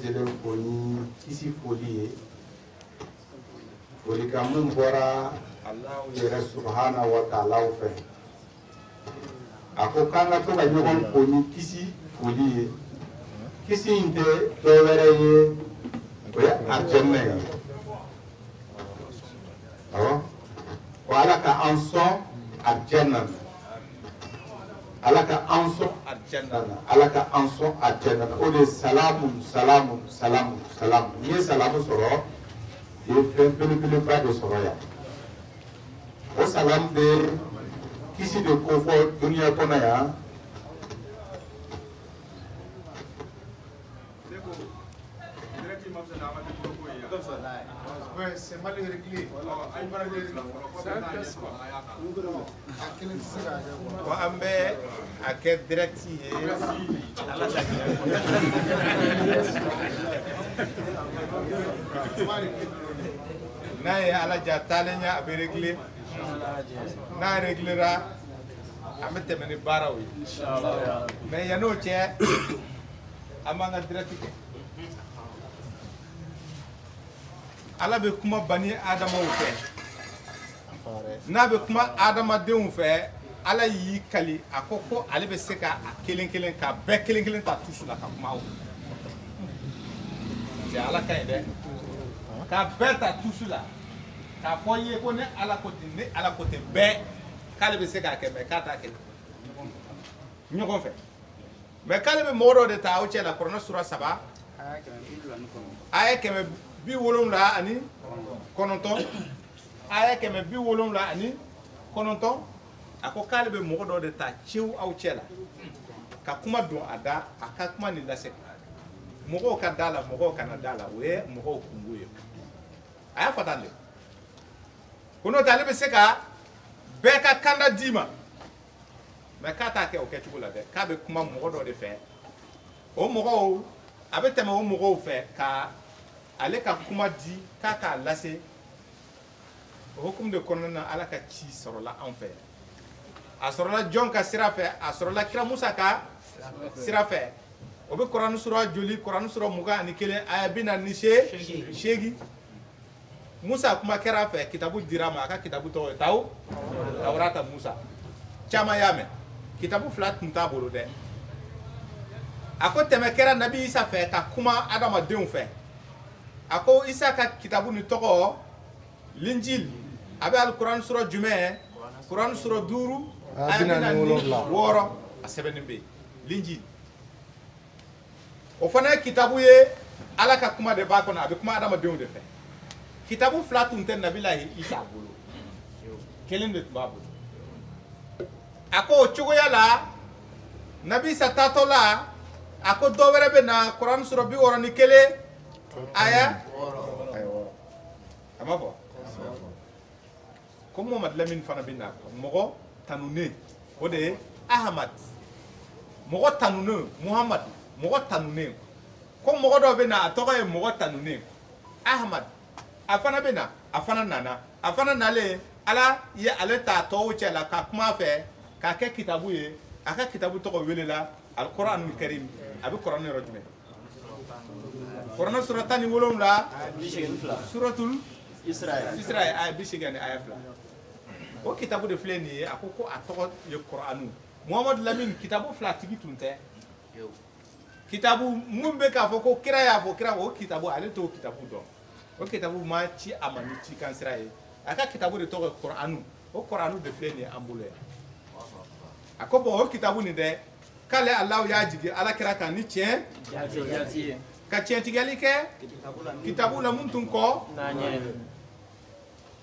lajɛlen fo ni kisi foli ye foli kan mun bɔra Allahu yɛrɛ subhanahu wa ta'ala fɛ a ko k'an ka to ka ɲɔgɔn fo ni kisi foli ye kisi in tɛ dɔ wɛrɛ ye o ye arijɛnɛ ye awɔ ko Ala ka an sɔn arijɛnɛ na Ala ka an sɔn arijɛnɛ na Ala ka an sɔn arijɛnɛ na o de ye salamu salamu salamu salamu n'i ye salamu sɔrɔ i ye fɛn belebeleba de sɔrɔ yan o salamu bɛ kisi de kofɔ duniya kɔnɔ yan c'est mal réglé. Wa an bɛ a kɛ direct ye ala n'a ye ala ja taalen ɲɛ a bɛ réglé n'a réglera an bɛ tɛmɛ ni baaraw ye mais yan'o cɛ an b'an ka direct kɛ Ala bɛ kuma bani adamaw fɛ n'a bɛ kuma adamadenw fɛ Ala y'i kali a ko ko ale bɛ se ka kelen kelen ka bɛɛ kelen kelen ta tusu la ka kuma aw c'est Ala ka ɲi dɛ ka bɛɛ ta tusu la k'a fɔ i ye ko ne Ala ko tɛ bɛɛ k'ale bɛ se k'a kɛ mais k'a t'a kɛ ɲɔgɔn fɛ mais k'ale bɛ mɔgɔ dɔ de ta aw cɛ la Kuranɛ sura 3 aya 70 ani 9 aya 70 ani 9 a ko k'ale bɛ mɔgɔ dɔ de ta ciw aw cɛ la ka kuma don a da a ka kuma nin lase mɔgɔw ka da la mɔgɔw kana da la o ye mɔgɔw kungo ye a y'a fɔ tan de ko n'o tɛ ale bɛ se ka bɛɛ ka kanda d'i ma mais k'a t'a kɛ o kɛcogo la dɛ k'a bɛ kuma mɔgɔ dɔ de fɛ o mɔgɔw a bɛ tɛmɛ o mɔgɔw fɛ ka ale ka kuma di k'a k'a lase o hukumu de kɔnɔna na Ala ka ci sɔrɔla an fɛ a sɔrɔla jɔn ka sira fɛ a sɔrɔla kira Musa ka sira fɛ o bɛ Kuranɛ sura joli Kuranɛ sura 21 aya 48 Musa kuma kɛra a fɛ kitabu dira ma a ka kitabu tɔgɔ ye Tawurata Musa caman y'a mɛn kitabu 2 tun t'a bolo dɛ a ko tɛmɛ kɛra Nabi Isa fɛ ka kuma adamadenw fɛ a ko Isa ka kitabu ni tɔgɔ Linjil a bɛ Alikuranɛ sura jumɛn Kuranɛ sura 5 aya 46 a sɛbɛnnen bɛ yen Linjil o fana ye kitabu ye Ala ka kuma de b'a kɔnɔ a bɛ kuma adamadenw de fɛ kitabu 2 tun tɛ Nabilahi Isa bolo kelen de tun b'a bolo a ko o cogoya la Nabi Isa taatɔ la a ko dɔ wɛrɛ bɛ na Kuranɛ sura 61 aya a ma fɔ ko Muhamadu Lamini fana bɛ na mɔgɔ tanunen o de ye Ahamad mɔgɔ tanunen Muhamadu mɔgɔ tanunen ko mɔgɔ dɔ bɛ na a tɔgɔ ye mɔgɔ tanunen Ahamad a fana bɛ na a fana nana a fana nalen Ala ye ale ta tɔw cɛ la ka kuma fɛ k'a kɛ kitabu ye a ka kitabu tɔgɔ welela Alikuranul Karim a bɛ Kuranɛ yɔrɔ jumɛn Kuranɛ sura 17 suratul Israël aya 80 ani aya 2 o kitabu de filɛ nin ye a ko a tɔgɔ ye Kuranu Muhamadu Lamini kitabu 2 tigi tun tɛ kitabu mun bɛ k'a fɔ ko kira y'a fɔ kira o kitabu ale t'o kitabu dɔn o kitabu ma ci a ma ni cikan sira ye a ka kitabu de tɔgɔ ye Kuranu o Kuranu de filɛ nin ye an bolo yan a ko bon o kitabu nin dɛ k'ale Alahu y'a jigin Alakira kan ni tiɲɛ ka tiɲɛtigɛli kɛ kitabu la mun tun kɔ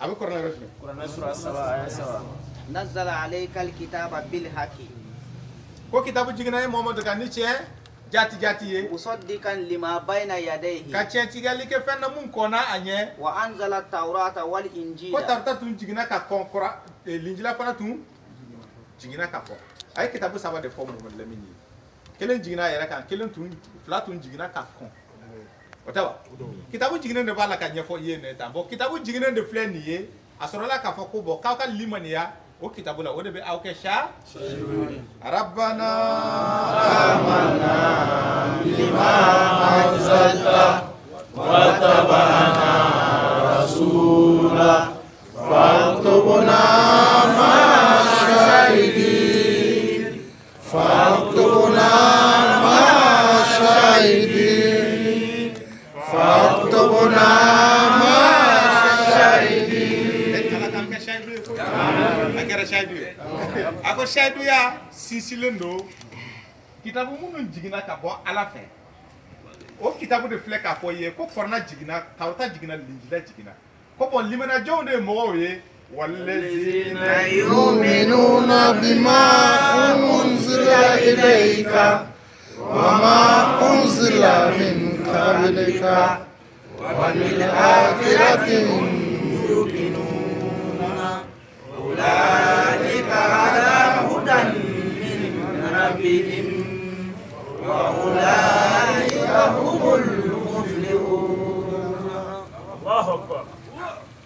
a bɛ Kuranɛ yɔrɔ jumɛn Kuranɛ sura 7 aya 7 Nazzala alaykal kitaba bil haqqi ko kitabu jiginna ye Muhamadu kan ni tiɲɛ jati ye musaddiqan lima bayna yadayhi ka tiɲɛtigɛli kɛ fɛn na mun kɔnna a ɲɛ wa anzala tawrata wal ko injila Tawurata tun jiginna ka kɔn Linjila fana tun jiginna ka kɔn a ye kitabu 3 de fɔ Muhamadu Lamini ye kelen jiginna a yɛrɛ kan fila tun jiginna ka kɔn o tɛ wa kitabu jiginnen de b'a la ka ɲɛfɔ i ye nin tan bon kitabu jiginnen de filɛ nin ye a sɔrɔla k'a fɔ ko bon k'aw ka limaniya o kitabu la o de bɛ aw kɛ rabbana آمنا بما أنزلت واتبعنا رسولا فاكتبنا مع الشاهدين فاكتبنا مع الشاهدين فاكتبنا مع الشاهدين ako shahidu ya sinsilen do kitabu minnu jigina ka bɔ ala fɛ o kitabu de filɛ k'a fɔ ye ko kɔrɔna jigina tawrata jigina linjila jigina ko bɔn limanajɔnw de ye mɔgɔw ye والذين يؤمنون بما أنزل إليك وما أنزل من قبلك وبالآخرة يوقنون أولئك على هدى من ربهم وأولئك هم المفلحون الله أكبر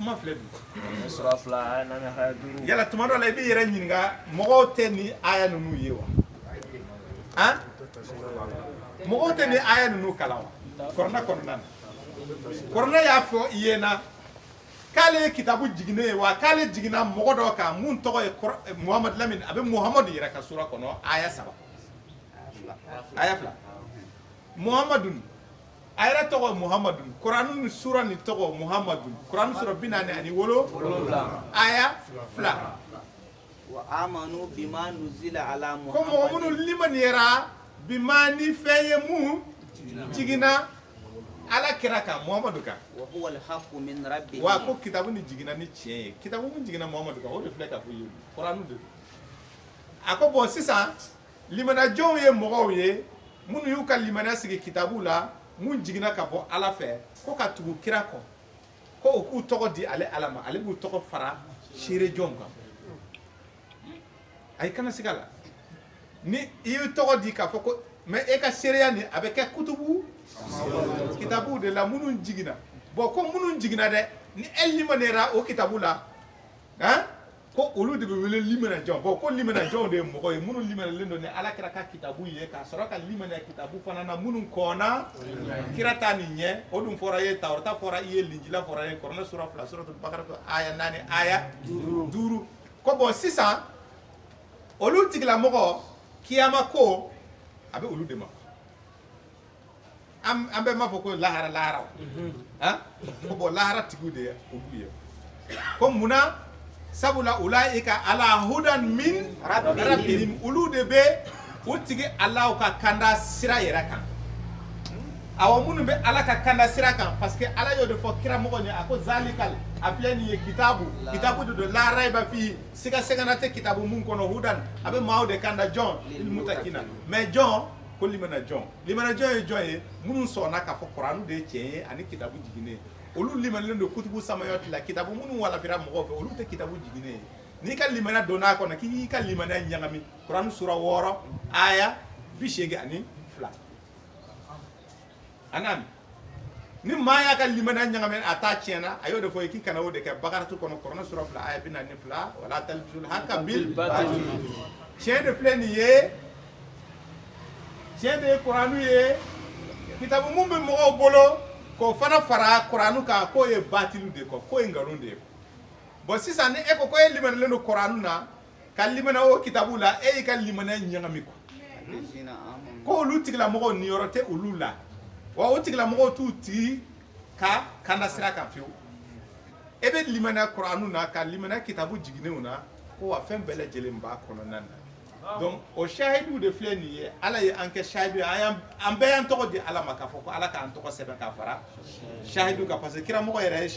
kuma filɛ bi sura fila aya naani aya duuru yala tuma dɔ la i b'i yɛrɛ ɲininka mɔgɔw tɛ ni aya ninnu ye wa han mɔgɔw tɛ ni aya ninnu kalan wa kɔrɔna kɔnɔna na kɔrɔna y'a fɔ i ye na k'ale ye kitabu jiginen ye wa k'ale jiginna mɔgɔ dɔ kan mun tɔgɔ ye muhamadu lamini a bɛ muhamadu yɛrɛ ka sura kɔnɔ aya 3 aya 2 muhamadu a yɛrɛ tɔgɔ muhamadu kuranu ni sura ni tɔgɔ muhamadu kuranu sura 47 aya 2 wa amanu bima nuzila ala ko mɔgɔ minnu limaniyara bima ni fɛn ye mun jiginna ala kira kan muhamadu kan wa huwa alhaqqu min rabbihim wa ko kitabu ni jiginna ni tiɲɛ ye kitabu min jiginna muhamadu kan o de filɛ ka fɔ i ye kuranu de a ko bɔn sisan limanajɔnw ye mɔgɔw ye minnu y'u ka limaniya sigi kitabu la mun jiginna ka bɔ ala fɛ ko ka tugu kira kɔ ko o k'u tɔgɔ di ale ala ma ale b'u tɔgɔ fara seerejɔnw kan ayi kana siga la ni i y'u tɔgɔ di k'a fɔ ko mɛ e ka seereya nin a bɛ kɛ kutubu kitabu de la minnu jiginna bɔn ko minnu jiginna dɛ ni e limaniyara o kitabu la han ko olu de bɛ wele limanajɔn bɔn ko limanajɔnw de ye mɔgɔ ye minnu limaniyalen don ni ala kira ka kitabu ye k'a sɔrɔ ka limaniya kitabu fana na minnu kɔnna kira ta nin ɲɛ o dun fɔra ye tawrata fɔra i ye linjila fɔra ye kɔrɔnɛ sura 2 suratul bakara aya 4 aya 5 ko bɔn sisan olu tigilamɔgɔ kiyama ko a bɛ olu de ma an bɛɛ m'a fɔ ko lahara lahara han ko bɔn lahara tigiw de ye olu ye ko munna sabula ulaika ala hudan min rabbihim olu de bɛ o tigi alaw ka kanda sira yɛrɛ kan awɔ minnu bɛ ala ka kanda sira kan parce que ala y'o de fɔ kira mɔgɔ ɲɛ a ko zalikal a filɛ nin ye kitabu kitabu de don la raiba fi siga sɛgɛnna tɛ kitabu mun kɔnɔ hudan a bɛ maaw de kanda jɔn lil mutakina mais jɔn ko limanajɔn limanajɔn ye jɔn ye minnu sɔnna k'a fɔ kuranu de ye tiɲɛ ye ani kitabu jiginen olu limanilen don kutubu samayɔti la kitabu minnu walafira mɔgɔw fɛ olu tɛ kitabu jiginen ye n'i ka limaniya donn'a kɔnɔ k'i y'i ka limaniya ɲagami kuranu sura 6 aya 82 anami ni maa y'a ka limaniya ɲagami a t'a tiɲɛna a y'o de fɔ ye k'i kana o de kɛ bakaratu kɔnɔ kɔrɔnɛ sura 2 aya 42 wala talbisul haqqa bil batil tiɲɛ de filɛ nin ye tiɲɛ de ye kuranu ye kitabu mun bɛ mɔgɔw bolo k'o fana fara kuranu kan k'o ye batilu de kɔ k'o ye nkalon de ye bɔn sisan ni e ko ko e limaniyalen don kuranu na ka limaniya o kitabu la e y'i ka limaniya ɲagami kɔ ko olu tigilamɔgɔw niyɔrɔ tɛ olu la wa o tigilamɔgɔw t'u tigi ka kanda sira kan fiyewu e bɛ limaniya kuranu na ka limaniya kitabu jiginnenw na ko wa fɛn bɛɛ lajɛlen b'a kɔnɔna na donc o shahidu de filɛ nin ye ala ye an kɛ shahidu ye an bɛɛ y'an tɔgɔ di ala ma k'a fɔ ko ala k'an tɔgɔ sɛbɛn k'a fara shahidu kan parce que kiramɔgɔ yɛrɛ ye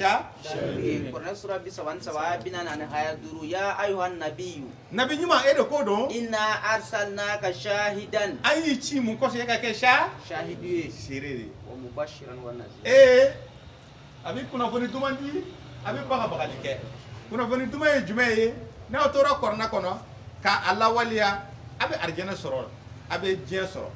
kɔrɔnɛ sura 33 aya 45 ya ayuhan nabiyyu nabi ɲuman e de ko don inna arsalnaka shahidan an y'i ci mun kɔsɔn e ka kɛ shahidu ye seere de wa mubashiran wa nadhira a bɛ kunnafoni duman di a bɛ bagabagali kɛ kunnafoni duman ye jumɛn ye n'aw tora kɔrɔna kɔnɔ ka a lawaleya a bɛ arijɛnɛ sɔrɔ a bɛ diɲɛ sɔrɔ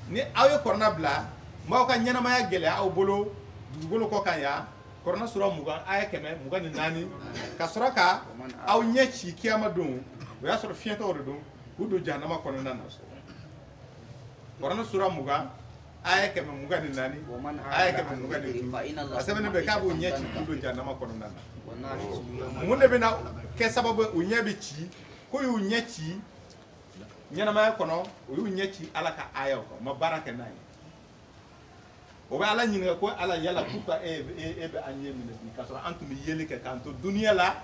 ni aw ye kɔrɔna bila maaw ka ɲɛnamaya gɛlɛya aw bolo dugukolo kɔ kan yan Korana sura mugan aya kɛmɛ mugan ni naani ka sɔrɔ ka aw ɲɛ ci kiyama don o y'a sɔrɔ fiɲɛtɔw de don k'u don jahanama kɔnɔna na Korana sura mugan aya kɛmɛ mugan ni naani aya kɛmɛ mugan ni duuru a sɛbɛnnen bɛ k'a b'u ɲɛ ci k'u don jahanama kɔnɔna na mun de bɛna kɛ sababu u ɲɛ bɛ ci ko y'u ɲɛ ci ɲɛnamaya kɔnɔ u y'u ɲɛ ci Ala ka ayaw kan u ma baara kɛ n'a ye o bɛ Ala ɲininka ko Ala yala pourquoi e bɛ an ɲɛ minɛ bi k'a sɔrɔ an tun bɛ yeli kɛ k'an to duniya la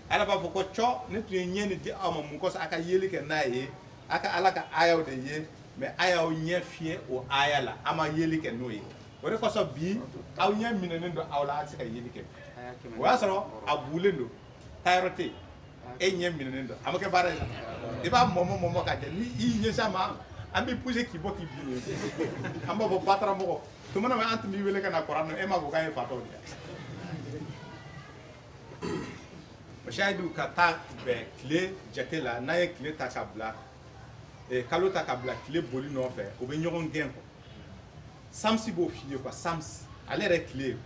Ala b'a fɔ ko cɔ ne tun ye ɲɛ nin di aw ma mun kɔsɔn a ka yeli kɛ n'a ye a ka Ala ka ayaw de ye mais a y'aw ɲɛ fiyɛ o aya la a ma yeli kɛ n'o ye o de kɔsɔn bi aw ɲɛ minɛnen don aw la a tɛ se ka yeli kɛ o y'a sɔrɔ a bulen don taayɔrɔ tɛ yen e ɲɛ minɛnen don a ma kɛ baara ye i b'a mɔmɔ ka jɛ ni i ɲɛsin a ma an b'i poussé k'i bɔ k'i bin an b'a fɔ bataramɔgɔ tuma na an tun b'i wele ka na Kuran e m'a fɔ k'an ye fatɔw de ye mashahidu ka taa bɛn tile jate la n'a ye tile ta ka bila kalo ta ka bila tile boli nɔfɛ o bɛ ɲɔgɔn gɛn quoi samsi b'o f'i ye quoi samsi ale yɛrɛ tile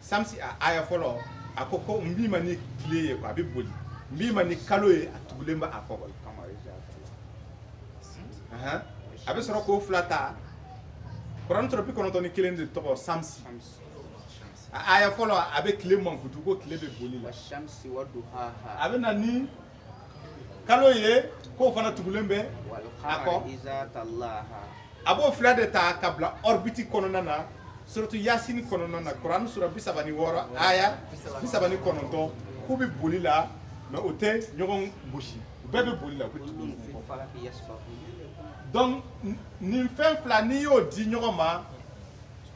samsi a aya fɔlɔ a ko ko n b'i ma ni tile ye quoi a bɛ boli n b'i ma ni kalo ye a tugulen bɛ a kɔ a bɛ sɔrɔ k'o fila ta Kuran sura 91 de tɔgɔ samsi a aya fɔlɔ a bɛ tile mankutu ko tile bɛ boli la a bɛ na ni kalo ye k'o fana tugulen bɛ a kɔ a b'o fila de ta ka bila orbite kɔnɔna na suratu Yasini kɔnɔna na Kuran sura 36 aya 39 k'u bɛ boli la mais o tɛ ɲɔgɔn gosi u bɛɛ bɛ boli la u bɛ tugu donc nin fɛn fila n'i y'o di ɲɔgɔn ma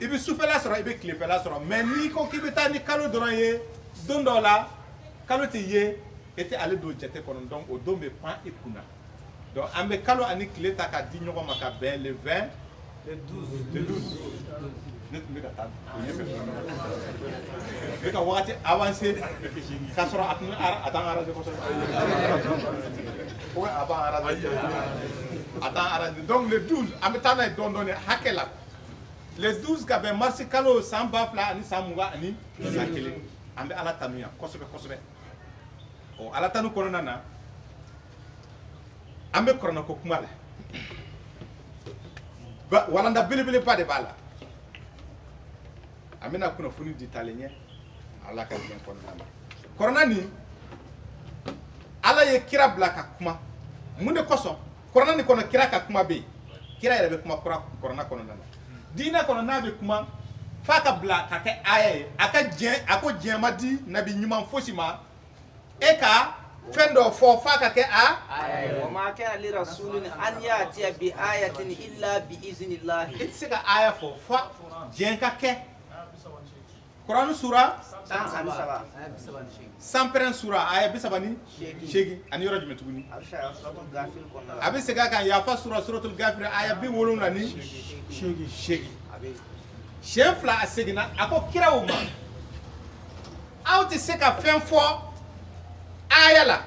i bɛ sufɛla sɔrɔ i bɛ tilefɛla sɔrɔ mais n'i ko k'i bɛ taa ni kalo dɔrɔn ye don dɔw la kalo tɛ ye e tɛ ale don jate kɔnɔ donc o don bɛ pan i kunna donc an bɛ kalo ani tile ta ka di ɲɔgɔn ma ka bɛn le 20 le 12 ne tun bɛ ka taa o ɲɛfɛ n bɛ ka wagati avancé k'a sɔrɔ a tun a t'an arrangé kosɛbɛ ou a b'an arrangé a t'an arrangé donc le 12 an bɛ taa n'a ye dɔɔni dɔɔni hakɛ la le 12 ka bɛn marisi kalo san 2000 ani san 20 ani san 1 an bɛ Ala tanu yan kosɛbɛ kosɛbɛ ɔ Ala tanu kɔnɔna na an bɛ kuranɛ ko kuma la walanda belebeleba de b'a la an bɛna kunnafoni di talen ɲɛ Ala ka diɲɛ kɔnɔna na kuranɛ nin Ala ye kira bila ka kuma mun de kosɔn kuranɛ nin kɔnɔ kira ka kuma bɛ yen kira yɛrɛ bɛ kuma kuranɛ kɔnɔna na diinɛ kɔnɔ n'a bɛ kuma f'a ka bila ka kɛ aya ye a ko diɲɛ ma di nabi ɲuman fosi ma e ka fɛn dɔ fɔ f'a ka kɛ a wa ma kana li rasulin an ya'tiya bi ayatin illa bi iznillah e tɛ se ka aya fɔ fa diɲɛ ka kɛ Kuran sura 101 sura aya 38 ani yɔrɔ jumɛn tuguni a bɛ segin a kan yafa suratul Gafir aya 78 siɲɛ fila a seginna a ko kiraw ma aw tɛ se ka fɛn fɔ aya la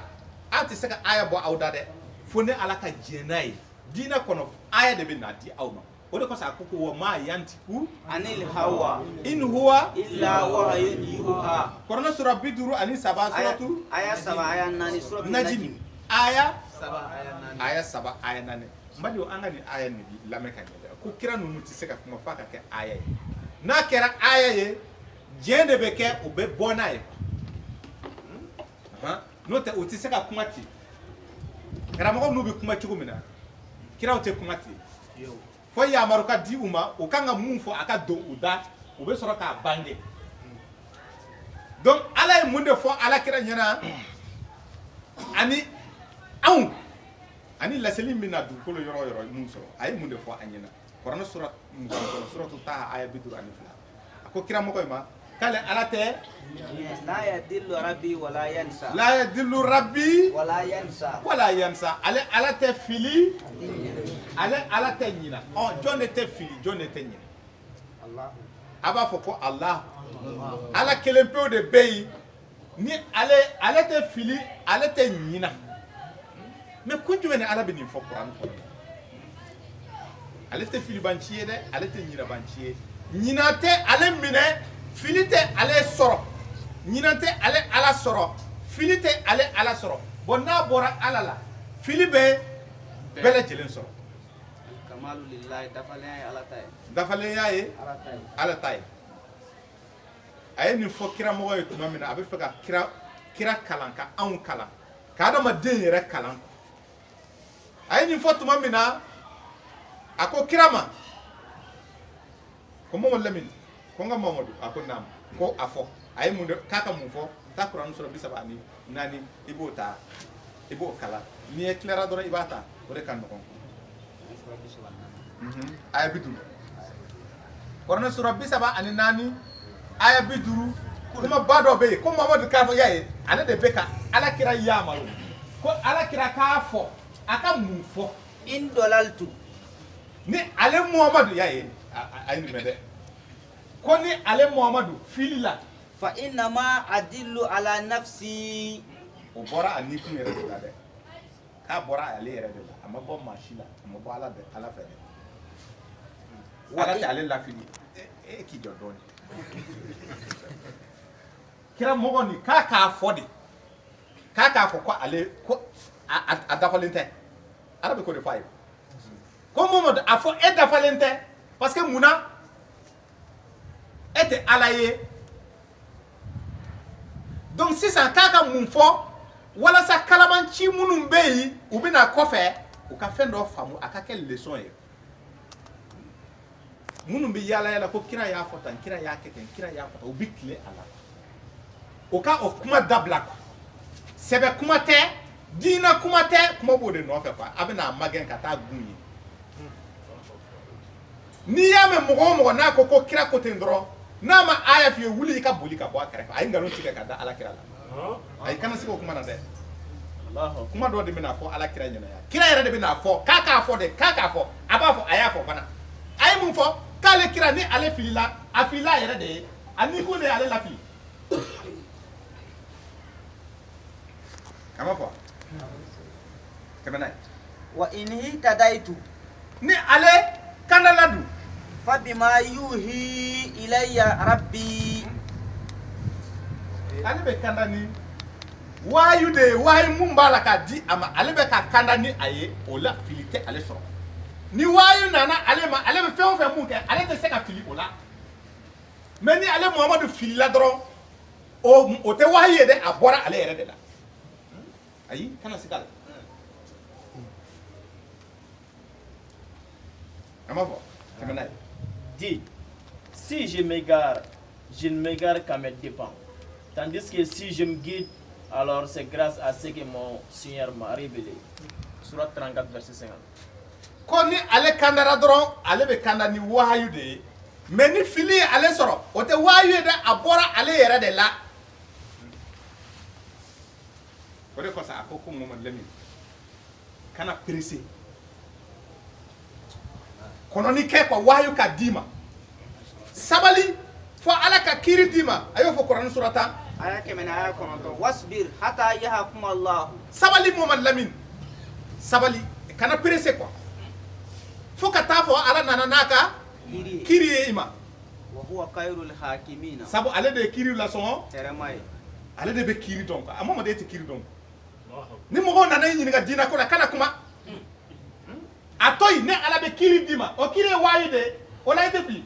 aw tɛ se ka aya bɔ aw da dɛ fo ni Ala ka diɲɛ n'a ye diinɛ kɔnɔ aya de bɛ na di aw ma o de kosɔn a ko wa ma yantiku anil hawa in huwa illa wahyun yuha Kuran sura 57 suratu aya 7 aya 4 suratu Najm aya 7 aya 4 mbali an ka ni aya ni lamɛn ka ɲɛ ko kira ninnu tɛ se ka kuma f'a ka kɛ aya ye n'a kɛra aya ye diɲɛ de bɛ kɛ o bɛ bɔ n'a ye n'o tɛ o tɛ se ka kuma ten karamɔgɔ n'u bɛ kuma cogo min na kiraw tɛ kuma ten fo yamaru ka di u ma o kan ka mun fɔ a ka don u da u bɛ sɔrɔ k'a bange donc Ala ye mun de fɔ Ala kira ɲɛna ani anw ani laseli min na dugukolo yɔrɔ yɔrɔ mun sɔrɔ a ye mun de fɔ an ɲɛna Kuran sura suratu Taha aya 52 a ko kiramɔgɔ in ma k'ale Ala tɛ la yadillu rabbi wala yansa la yadillu rabbi wala yansa ale Ala tɛ fili ale Ala tɛ ɲina jɔn de tɛ fili jɔn de tɛ ɲina a b'a fɔ ko Allah Ala kelen pewu de bɛ yen ni ale tɛ fili ale tɛ ɲina mais kun jumɛn ni Ala bɛ nin fɔ Kuran kɔnɔ ale tɛ filiban ci ye dɛ ale tɛ ɲinaban ci ye ɲina tɛ ale minɛ fili tɛ ale sɔrɔ ɲinan tɛ ale ala sɔrɔ fili tɛ ale ala sɔrɔ bon n'a bɔra ala la fili bɛ bɛɛ lajɛlen sɔrɔ kamalu lillahi dafalenya ye ala ta ye dafalenya ye ala ta ye ala ta ye a ye nin fɔ kiramɔgɔ ye tuma min na a bɛ fɛ ka kira kalan ka anw kalan ka adamaden yɛrɛ kalan a ye nin fɔ tuma min na a ko kira ma ko Mamadu Lamini ko n ka Mamadu a ko naamu ko a fɔ a ye mun de k'a ka mun fɔ taa Kurani sura 34 i b'o ta i b'o kalan n'i ye tilara dɔrɔn i b'a ta o de ka nɔgɔn aya 50 Kurani sura 34 aya 50 kuma ba dɔ bɛ yen ko Mamadu k'a fɔ y'a ye ale de bɛ ka alakira yamaro ko alakira k'a fɔ a ka mun fɔ in dalaltu ni ale Muhamadu y'a ye a ye nin mɛn dɛ ko ni ale Muhamadu fili la fa innama adillu ala nafsi o bɔra a nikun yɛrɛ de la dɛ k'a bɔra ale yɛrɛ de la a ma bɔ maa si la a ma bɔ ala fɛ dɛ ala tɛ ale lafili e k'i jɔ dɔɔnin kira mɔgɔ nin k'a k'a fɔ de k'a k'a fɔ ko ale ko a dafalen tɛ ala bɛ ko de fɔ a ye ko Mamadu a fɔ e dafalen tɛ parce que munna e tɛ ala ye donc sisan k'a ka mun fɔ walasa kalabanci minnu bɛ yen u bɛna kɔfɛ u ka fɛn dɔ faamu a ka kɛ leçon ye minnu bɛ yaala yaala ko kira y'a fɔ tan kira y'a kɛ tan kira y'a fɔ tan u bɛ tile a la o ka o kuma dabila quoi sɛbɛ kuma tɛ diinɛ kuma tɛ kuma b'o de nɔfɛ quoi a bɛna a magɛn ka taa gun ye n'i y'a mɛn mɔgɔ o mɔgɔ n'a ko kira ko ten dɔrɔn n'a ma aya f'i ye wuli i ka boli ka bɔ a kɛrɛfɛ a ye nkalon tigɛ ka da ala kira la a ye kana sigi o kuma na dɛ kuma dɔ de bɛna fɔ ala kira ɲɛna yan kira yɛrɛ de bɛna fɔ k'a k'a fɔ de k'a k'a fɔ a b'a fɔ a y'a fɔ fana a ye mun fɔ k'ale kira ni ale filila a filila a yɛrɛ de ye a ni kun de ye ale lafili a ma fɔ tɛmɛ n'a ye wa in hitadaitu ni ale kanda la dun fabima yuhi ilayya rabbi ale bɛ kanda ni waayu de ye waayu mun b'a la k'a di a ma ale bɛ ka kanda ni a ye o la fili tɛ ale sɔrɔ ni waayu nana ale ma ale bɛ fɛn o fɛn mun kɛ ale tɛ se ka fili o la mais ni ale Muhamadu filila dɔrɔn o tɛ waayu ye dɛ a bɔra ale yɛrɛ de la ayi kana se k'a la a ma fɔ tɛmɛ n'a ye. Dit, si je m'égare, je ne m'égare qu'à mes dépens. Tandis que si je me guide, alors c'est grâce à ce que mon Seigneur m'a révélé. Surat 34, verset 50. Ko ni ale kandara dɔrɔn ale bɛ kanda ni waayu de ye mais ni fili ye ale sɔrɔ o tɛ waayu ye dɛ a bɔra ale yɛrɛ de la o de kosɔn a ko Mamadu Lamini kana pressé kɔnɔni kɛ quoi waayu ka d'i ma sabali fo ala ka kiiri d'i ma a y'o fɔ Kurani sura 10 aya 109 wasbir hatta yahkum Allah sabali Mamadu Lamini sabali kana pressé quoi fo ka taa fɔ ala nana n'a ka kiiri ye i ma wa huwa khairul hakimina sabu ale de ye kiiri lasɔngɔ terema ye ale de bɛ kiiri dɔn quoi a Mamadu e tɛ kiiri dɔn ni mɔgɔw nana i ɲininka diinɛ ko la kana kuma a to yen ne ala bɛ kiiri d'i ma o kiiri ye waayu de ye o la i tɛ fili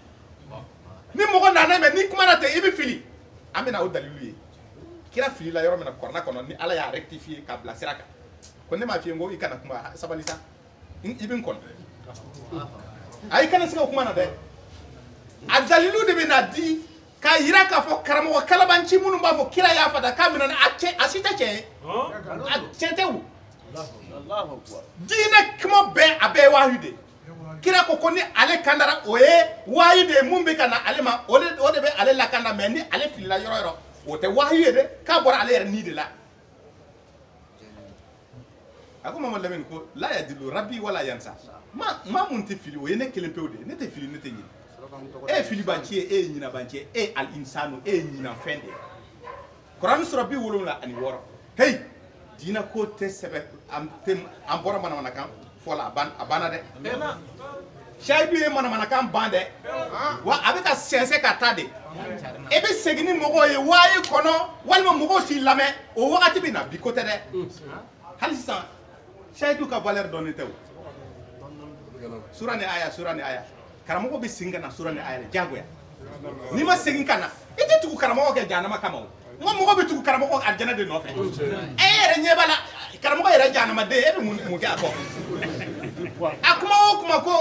ni mɔgɔ nana mɛ ni kuma na ten i bɛ fili an bɛna o dalilu ye kira filila yɔrɔ min na kuranɛ kɔnɔ ni ala y'a rectifier k'a bila sira kan ko ne m'a f'i ye n ko i kana kuma sabali sa i bɛ n kɔnɔ ayi kana se ka kuma na dɛ a dalilu de bɛ na di k'a yira k'a fɔ karamɔgɔ kalabanci minnu b'a fɔ kira y'a fada k'a minɛ a si tɛ tiɲɛ ye a tiɲɛ tɛ o diinɛ kuma bɛɛ a bɛɛ ye waayu de kira ko ni ale kandara o ye waayu de ye mun bɛ ka na ale ma o de bɛ ale lakanda mais ni ale filila yɔrɔ yɔrɔ o tɛ waayu ye dɛ k'a bɔra ale yɛrɛ ni de la a ko Mamadu Lamini ko la yadilu rabbi wala yansa maa mun tɛ fili o ye ne kelen pewu de ye ne tɛ fili ne tɛ ɲinɛ e ye filibanci ye e ye ɲinabanci ye e ye al-insanu e ye ɲinafɛn de ye Kurani sura 76 hey diinɛ ko tɛ sɛbɛ an bɔra manamanakan fɔ la a banna dɛ Shahidu ye mana kan ban dɛ wa a bɛ ka sɛnsɛn ka taa de e bɛ segin ni mɔgɔw ye wayi kɔnɔ walima mɔgɔw t'i lamɛn o wagati bɛ na bi ko tɛ dɛ hali sisan Shahidu ka valeur dɔnnen tɛ o sura ni aya karamɔgɔ bɛ segin ka na sura ni aya jagoya n'i ma segin ka na i tɛ tugu karamɔgɔ kɛ jahanama kama o n ko mɔgɔ bɛ tugu karamɔgɔ alijana de nɔfɛ e yɛrɛ ɲɛ b'a la karamɔgɔ yɛrɛ jahanamaden e bɛ mun kɛ a kɔ a kuma o kuma ko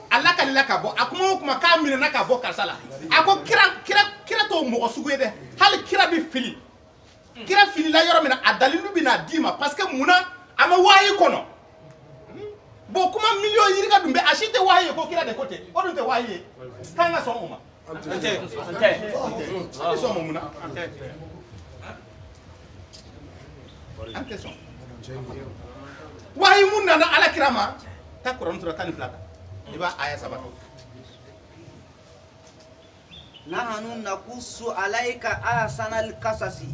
Allah kalila ka bɔ a kuma o kuma k'a minɛna ka bɔ karisa la a ko kira t'o mɔgɔ sugu ye dɛ hali kira bɛ fili kira filila yɔrɔ min na a dalilu bɛ na d'i ma parce que munna a ma wayi kɔnɔ bon kuma miliyɔn yirika dun bɛ a si tɛ wayi ye ko kira de ko ten o dun tɛ wayi ye k'an ka sɔn o ma an tɛ sɔn o ma munna an tɛ sɔn wayi mun nana ala kira ma ta Kuran sura 12 ta i b'a aya 3 nahanu nakusu alayka ahsanal qasasi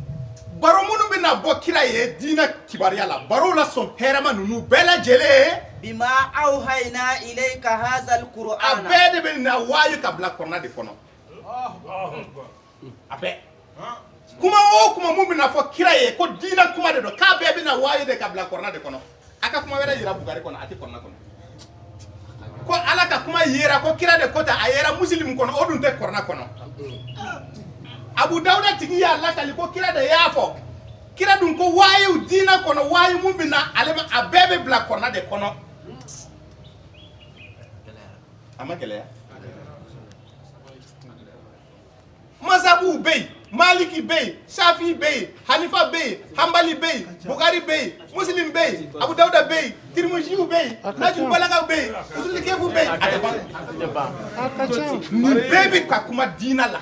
baro minnu bɛna bɔ kira ye diinɛ kibaruya la barow la sɔn hɛrɛma ninnu bɛɛ lajɛlen bima awhayna ilayka hazal a qur'ana bɛɛ de bɛ na wayi ka bila kɔrɔna de kɔnɔ a bɛɛ kuma o kuma mun bɛna fɔ kira ye ko diinɛ kuma de don k'a bɛɛ bɛna wayi de ka bila kɔrɔna de kɔnɔ a ka kuma wɛrɛ yira Bugari kɔnɔ a tɛ kɔrɔna kɔnɔ ko ala ka kuma yera ko kira de ko ta a yera muslim kɔnɔ o dun tɛ kɔrɔna kɔnɔ Abu Dawuda tigi y'a lakali ko kira de y'a fɔ kira dun ko wayiw diinɛ kɔnɔ wayi mun bɛ na ale ma a bɛɛ bɛ bila kɔrɔna de kɔnɔ a ma gɛlɛya masabuw bɛ yen Maliki bɛ yen Shafi bɛ yen Hanifa bɛ yen Hanbali bɛ yen Bukari bɛ yen Muslim bɛ yen Abu Dawuda bɛ yen Tirmiziw bɛ yen Najmu Balagaw bɛ yen Usul Kefu bɛ yen a tɛ ban nin bɛɛ bɛ ka kuma diinɛ la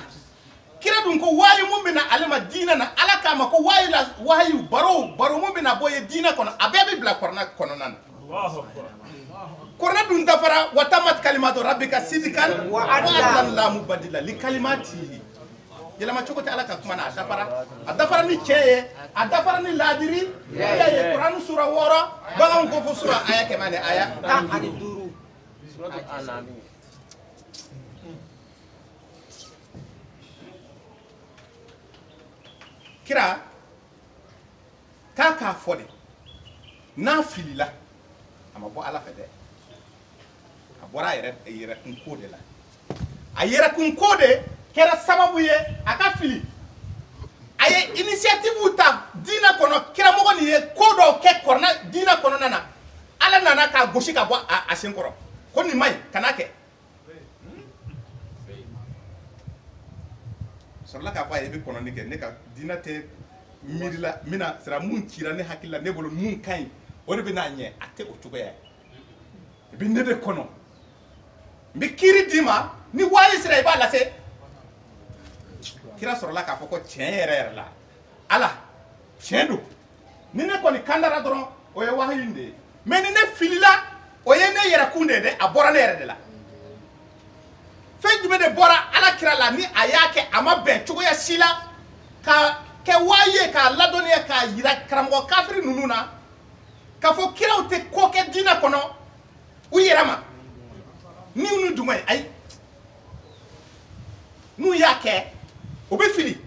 kira dun ko wayi mun bɛ na ale ma diinɛ na ala k'a ma ko wayi baro mun bɛ na bɔ ye diinɛ kɔnɔ a bɛɛ bɛ bila kɔrɔna kɔnɔna na kɔrɔna dun dafara wa tamat kalimatu rabbika sidqan wa adlan la mubadila li kalimatihi yɛlɛma cogo tɛ ala ka kuma na a dafara ni cɛ ye a dafara ni laadiri ya ye Kuran sura 6 baganw ko fo sura aya 100 ni aya 15 kira k'a fɔ de n'a filila a ma bɔ ala fɛ dɛ a bɔra a yɛrɛkun ko de la a yɛrɛkun ko de kɛra sababu ye a ka fili a ye initiative ta diinɛ kɔnɔ kiramɔgɔ nin ye ko dɔw kɛ diinɛ kɔnɔna na ala nana k'a gosi ka bɔ a sen kɔrɔ ko nin maɲi kana kɛ sɔrɔla k'a fɔ a ye i bɛ kɔnɔni kɛ ne ka diinɛ tɛ miirila n bɛna sira mun cira ne hakili la ne bolo mun ka ɲi o de bɛ n'a ɲɛ a tɛ o cogoya ye i bɛ ne de kɔnɔ n bɛ kiiri d'i ma ni wayi sera i b'a lase kira sɔrɔla k'a fɔ ko tiɲɛ yɛrɛ yɛrɛ la ala tiɲɛ don ni ne kɔni kandara dɔrɔn o ye wahayi in de ye mais ni ne filila o ye ne yɛrɛkun de ye dɛ a bɔra ne yɛrɛ de la fɛn jumɛn de bɔra ala kira la ni a y'a kɛ a ma bɛn cogoya si la ka kɛ wayi ye k'a ladɔnniya k'a yira karamɔgɔ kafiri ninnu na k'a fɔ kiraw tɛ ko kɛ diinɛ kɔnɔ u yɛrɛ ma ni nu jumɛn ye ayi n'u y'a kɛ o bɛ fili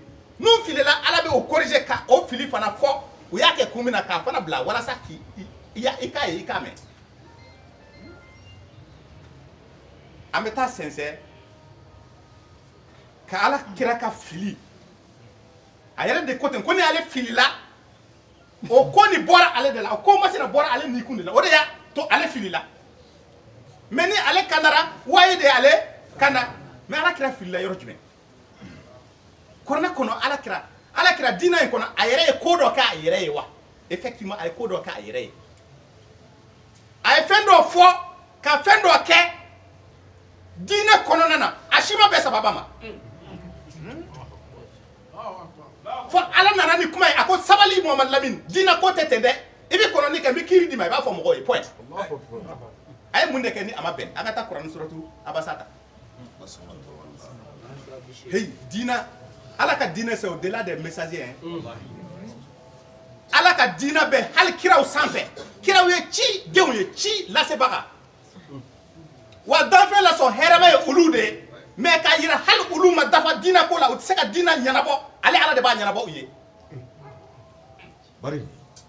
n'u filila ala bɛ o corriger ka o fili fana fɔ u y'a kɛ kun min na k'a fana bila walasa k'i k'a ye i k'a mɛn an bɛ taa sɛnsɛn ka ala kira ka fili a yɛrɛ de ko ten ko ni ale filila o ko ni bɔra ale de la o ko masina bɔra ale ni kun de la o de y'a to ale filila mais ni ale kandara wayi de ale kanda mais ala kira filila yɔrɔ jumɛn kɔrɔna kɔnɔ ala kira diinɛ in kɔnɔ a yɛrɛ ye ko dɔ kɛ a yɛrɛ ye wa effectivement a ye ko dɔ kɛ a yɛrɛ ye a ye fɛn dɔ fɔ ka fɛn dɔ kɛ diinɛ kɔnɔna na a si ma bɛn sababa ma fɔ ala nana ni kuma ye a ko sabali Muhamadu Lamini diinɛ ko tɛ ten dɛ i bɛ kɔnɔni kɛ n bɛ kiiri d'i ma i b'a fɔ mɔgɔw ye point a ye mun de kɛ ni a ma bɛn an ka taa Kuran suratu Abasa ta hey diinɛ ala ka diinɛ c'est au-delà des messagers ala ka diinɛ bɛ hali kiraw sanfɛ kiraw ye ci denw ye ci lasebaga wa danfɛn la sɔn hɛrɛma ye olu de ye mais k'a yira hali olu ma dafa diinɛ ko la u tɛ se ka diinɛ ɲɛnabɔ ale ala de b'a ɲɛnabɔ u ye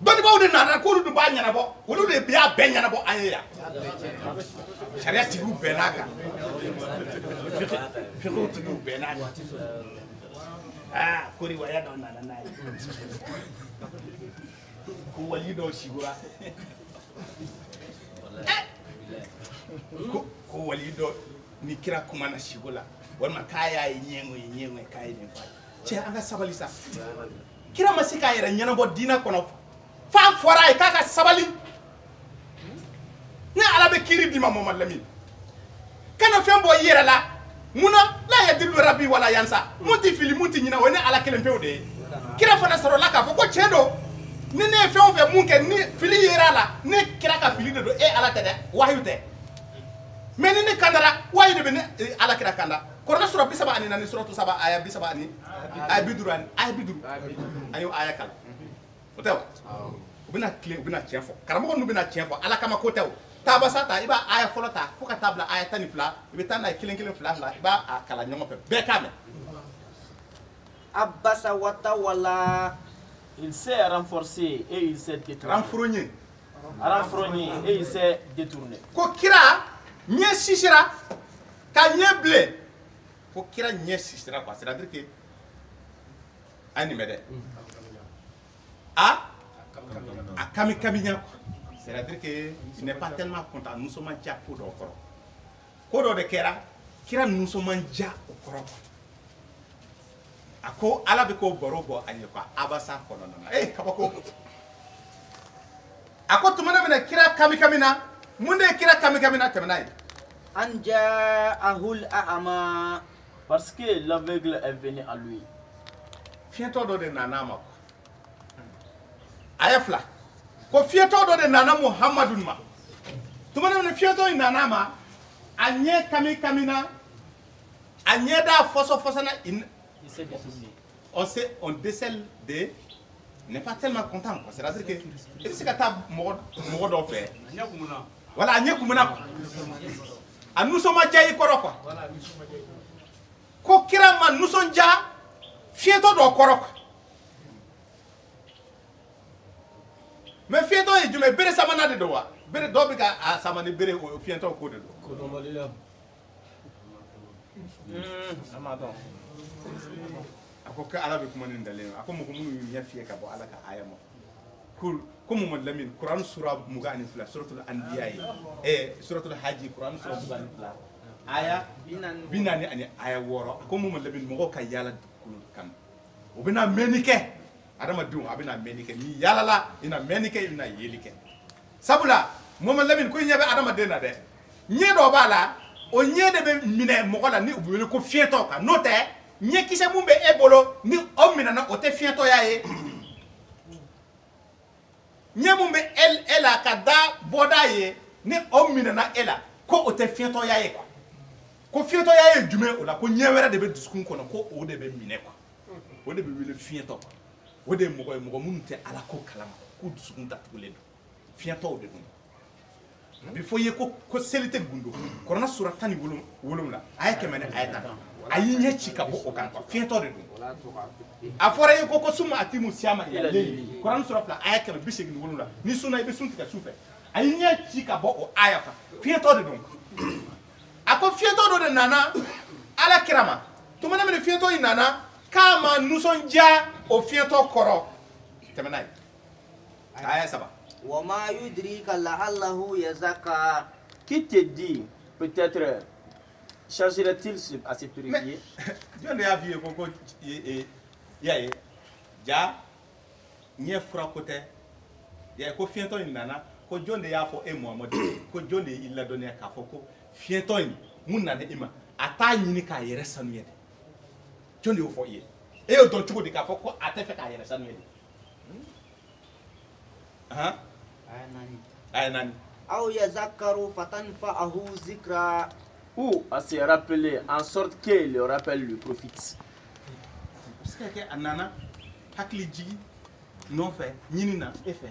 dɔnnibaw de nana k'olu de b'a ɲɛnabɔ olu de y'a bɛɛ ɲɛnabɔ an ye yan sariya tigiw bɛnn'a kan fiqhu tigiw bɛnn'a kan ko riwaya dɔ nana n'a ye ko wali dɔw sigura ko wali dɔ ni kira kuma na sigo la walima k'a y'a ye ɲɛŋo k'a ye nin fɔ cɛ an ka sabali sa kira ma se k'a yɛrɛ ɲɛnabɔ diinɛ kɔnɔ f'a fɔra a ye k'a ka sabali ni ala bɛ kiiri d'i ma Mamadu Lamini kana fɛn bɔ i yɛrɛ la munna la yadillu rabbi wala yansa mun tɛ fili mun tɛ ɲinɛ o ye ne ala kelen pewu de ye kira fana sɔrɔla k'a fɔ ko tiɲɛ don ni ne ye fɛn o fɛn mun kɛ ni fili yera a la ne kira ka fili de don e ala tɛ dɛ wahyu tɛ mais ni ne kandara wahyu de bɛ ne ala kira kanda Kuranɛ sura 34 suratu 7 aya 30 aya 50 aya 50 an y'o aya kalan o tɛ wa u bɛna tilen u bɛna tiɲɛ fɔ karamɔgɔ ninnu bɛna tiɲɛ fɔ ala kama ko tɛ o taabasa ta i b'a aya fɔlɔ ta fo ka taa bila aya 12 i bɛ taa n'a ye kelen kelen fila fila i b'a kalan ɲɔgɔn fɛ bɛɛ k'a mɛn Abasa watawala. Il s'est renforcé et il s'est détourné. Renfrogné. Renfrogné et il s'est détourné. Ko kira ɲɛ sisira ka ɲɛ bilen ko kira ɲɛ sisira quoi c'est-à-dire que a nin mɛ dɛ a kami ɲɛ quoi c'est-à-dire que il n'est pas tellement content nisɔndiya ko dɔ kɔrɔ ko dɔ de kɛra kira nisɔndiya o kɔrɔ quoi a ko ala bɛ k'o baro bɔ a ɲɛ quoi abasa kɔnɔna na kabako a ko tuma min na kira kami na mun de ye kira kami na tɛmɛ n'a ye Anja ahul a'ama. Parce que l'aveugle est venu à lui. Fiɲɛtɔ dɔ de nana ma a ye fila ko fiɲɛtɔ dɔ de nana Muhamadu ma tuma min na fiɲɛtɔ in nana ma a ɲɛ kami na a ɲɛ da fɔsɔ na Il s'est détourné. on décèle de n'est pas tellement content quoi c'est-à-dire que i bɛ se ka taa mɔgɔ dɔw fɛ voilà a ɲɛ kumuna quoi a nisɔndiya i kɔrɔ quoi ko kira ma nisɔndiya fiɲɛtɔ dɔ kɔrɔ quoi mais fiɲɛtɔ ye jumɛn bere samana de don wa bere dɔw bɛ ka a sama ni bere o fiɲɛtɔ ko de don a ko ko ala bɛ kuma nin dalen a ko mɔgɔ minnu y'u ɲɛ fiyɛ ka bɔ ala ka aya ma ko Mamadu Lamini Kuran sura 22 suratul anbiya ye suratul haji Kuran sura 22 aya 40 ani aya 6 a ko Mamadu Lamini mɔgɔw ka yala dugukolo kan u bɛna mɛnni kɛ adamadenw a bɛna mɛnni kɛ ni yalala i na mɛnni kɛ i bɛna yeli kɛ sabula Mamadu Lamini ko i ɲɛ bɛ adamaden na dɛ ɲɛ dɔ b'a la o ɲɛ de bɛ minɛ mɔgɔ la ni u bɛ wele ko fiɲɛtɔ kan n'o tɛ ɲɛ kisɛ mun bɛ e bolo ni o minɛna o tɛ fiɲɛtɔya ye ɲɛ mun bɛ e la ka da bɔda ye ni o minɛna e la ko o tɛ fiɲɛtɔya ye quoi ko fiɲɛtɔya ye jumɛn o la ko ɲɛ wɛrɛ de bɛ dusukun kɔnɔ ko o de bɛ minɛ quoi o de bɛ wele fiɲɛtɔ quoi o de ye mɔgɔ ye mɔgɔ minnu tɛ ala ko kalama k'u dusukun datugulen don fiɲɛtɔw de don a bɛ fɔ i ye ko seli tɛ gundo Kuranɛ sura 17 a ye 100 ni aya 10 a y'i ɲɛ ci ka bɔ o kan quoi fiɲɛtɔ de don a fɔra i ye ko suma atimu siyama ila leyli Kuranɛ sura 2 aya 187 ni sunna i bɛ sun tigɛ su fɛ a y'i ɲɛ ci ka bɔ o aya kan fiɲɛtɔ de don a ko fiɲɛtɔ dɔ de nana ala kira ma tuma min fiɲɛtɔ in nana k'a ma nisɔndiya o fiɲɛtɔ kɔrɔ tɛmɛ n'a ye aya 3 Wama yudrika la'allahu yazakka. Qui te dit, peut-être, chargerait-il à se purifier? Jɔn de y'a f'i ye ko y'a ye ja ɲɛ fura ko tɛ y'a ye ko fiɲɛtɔ in nana ko jɔn de y'a fɔ e Muhamadu ko jɔn de y'i ladɔnniya k'a fɔ ko fiɲɛtɔ in mun nana i ma a t'a ɲini k'a yɛrɛ sanuya de jɔn de y'o fɔ i ye e y'o dɔn cogo di k'a fɔ ko a tɛ fɛ k'a yɛrɛ sanuya de aya 4 Aw yazakkaru fatanfa'ahu zikra. Ou à se rappeler en sorte que le rappel lui profite. Parce que a nana hakili jigi nɔfɛ ɲini na e fɛ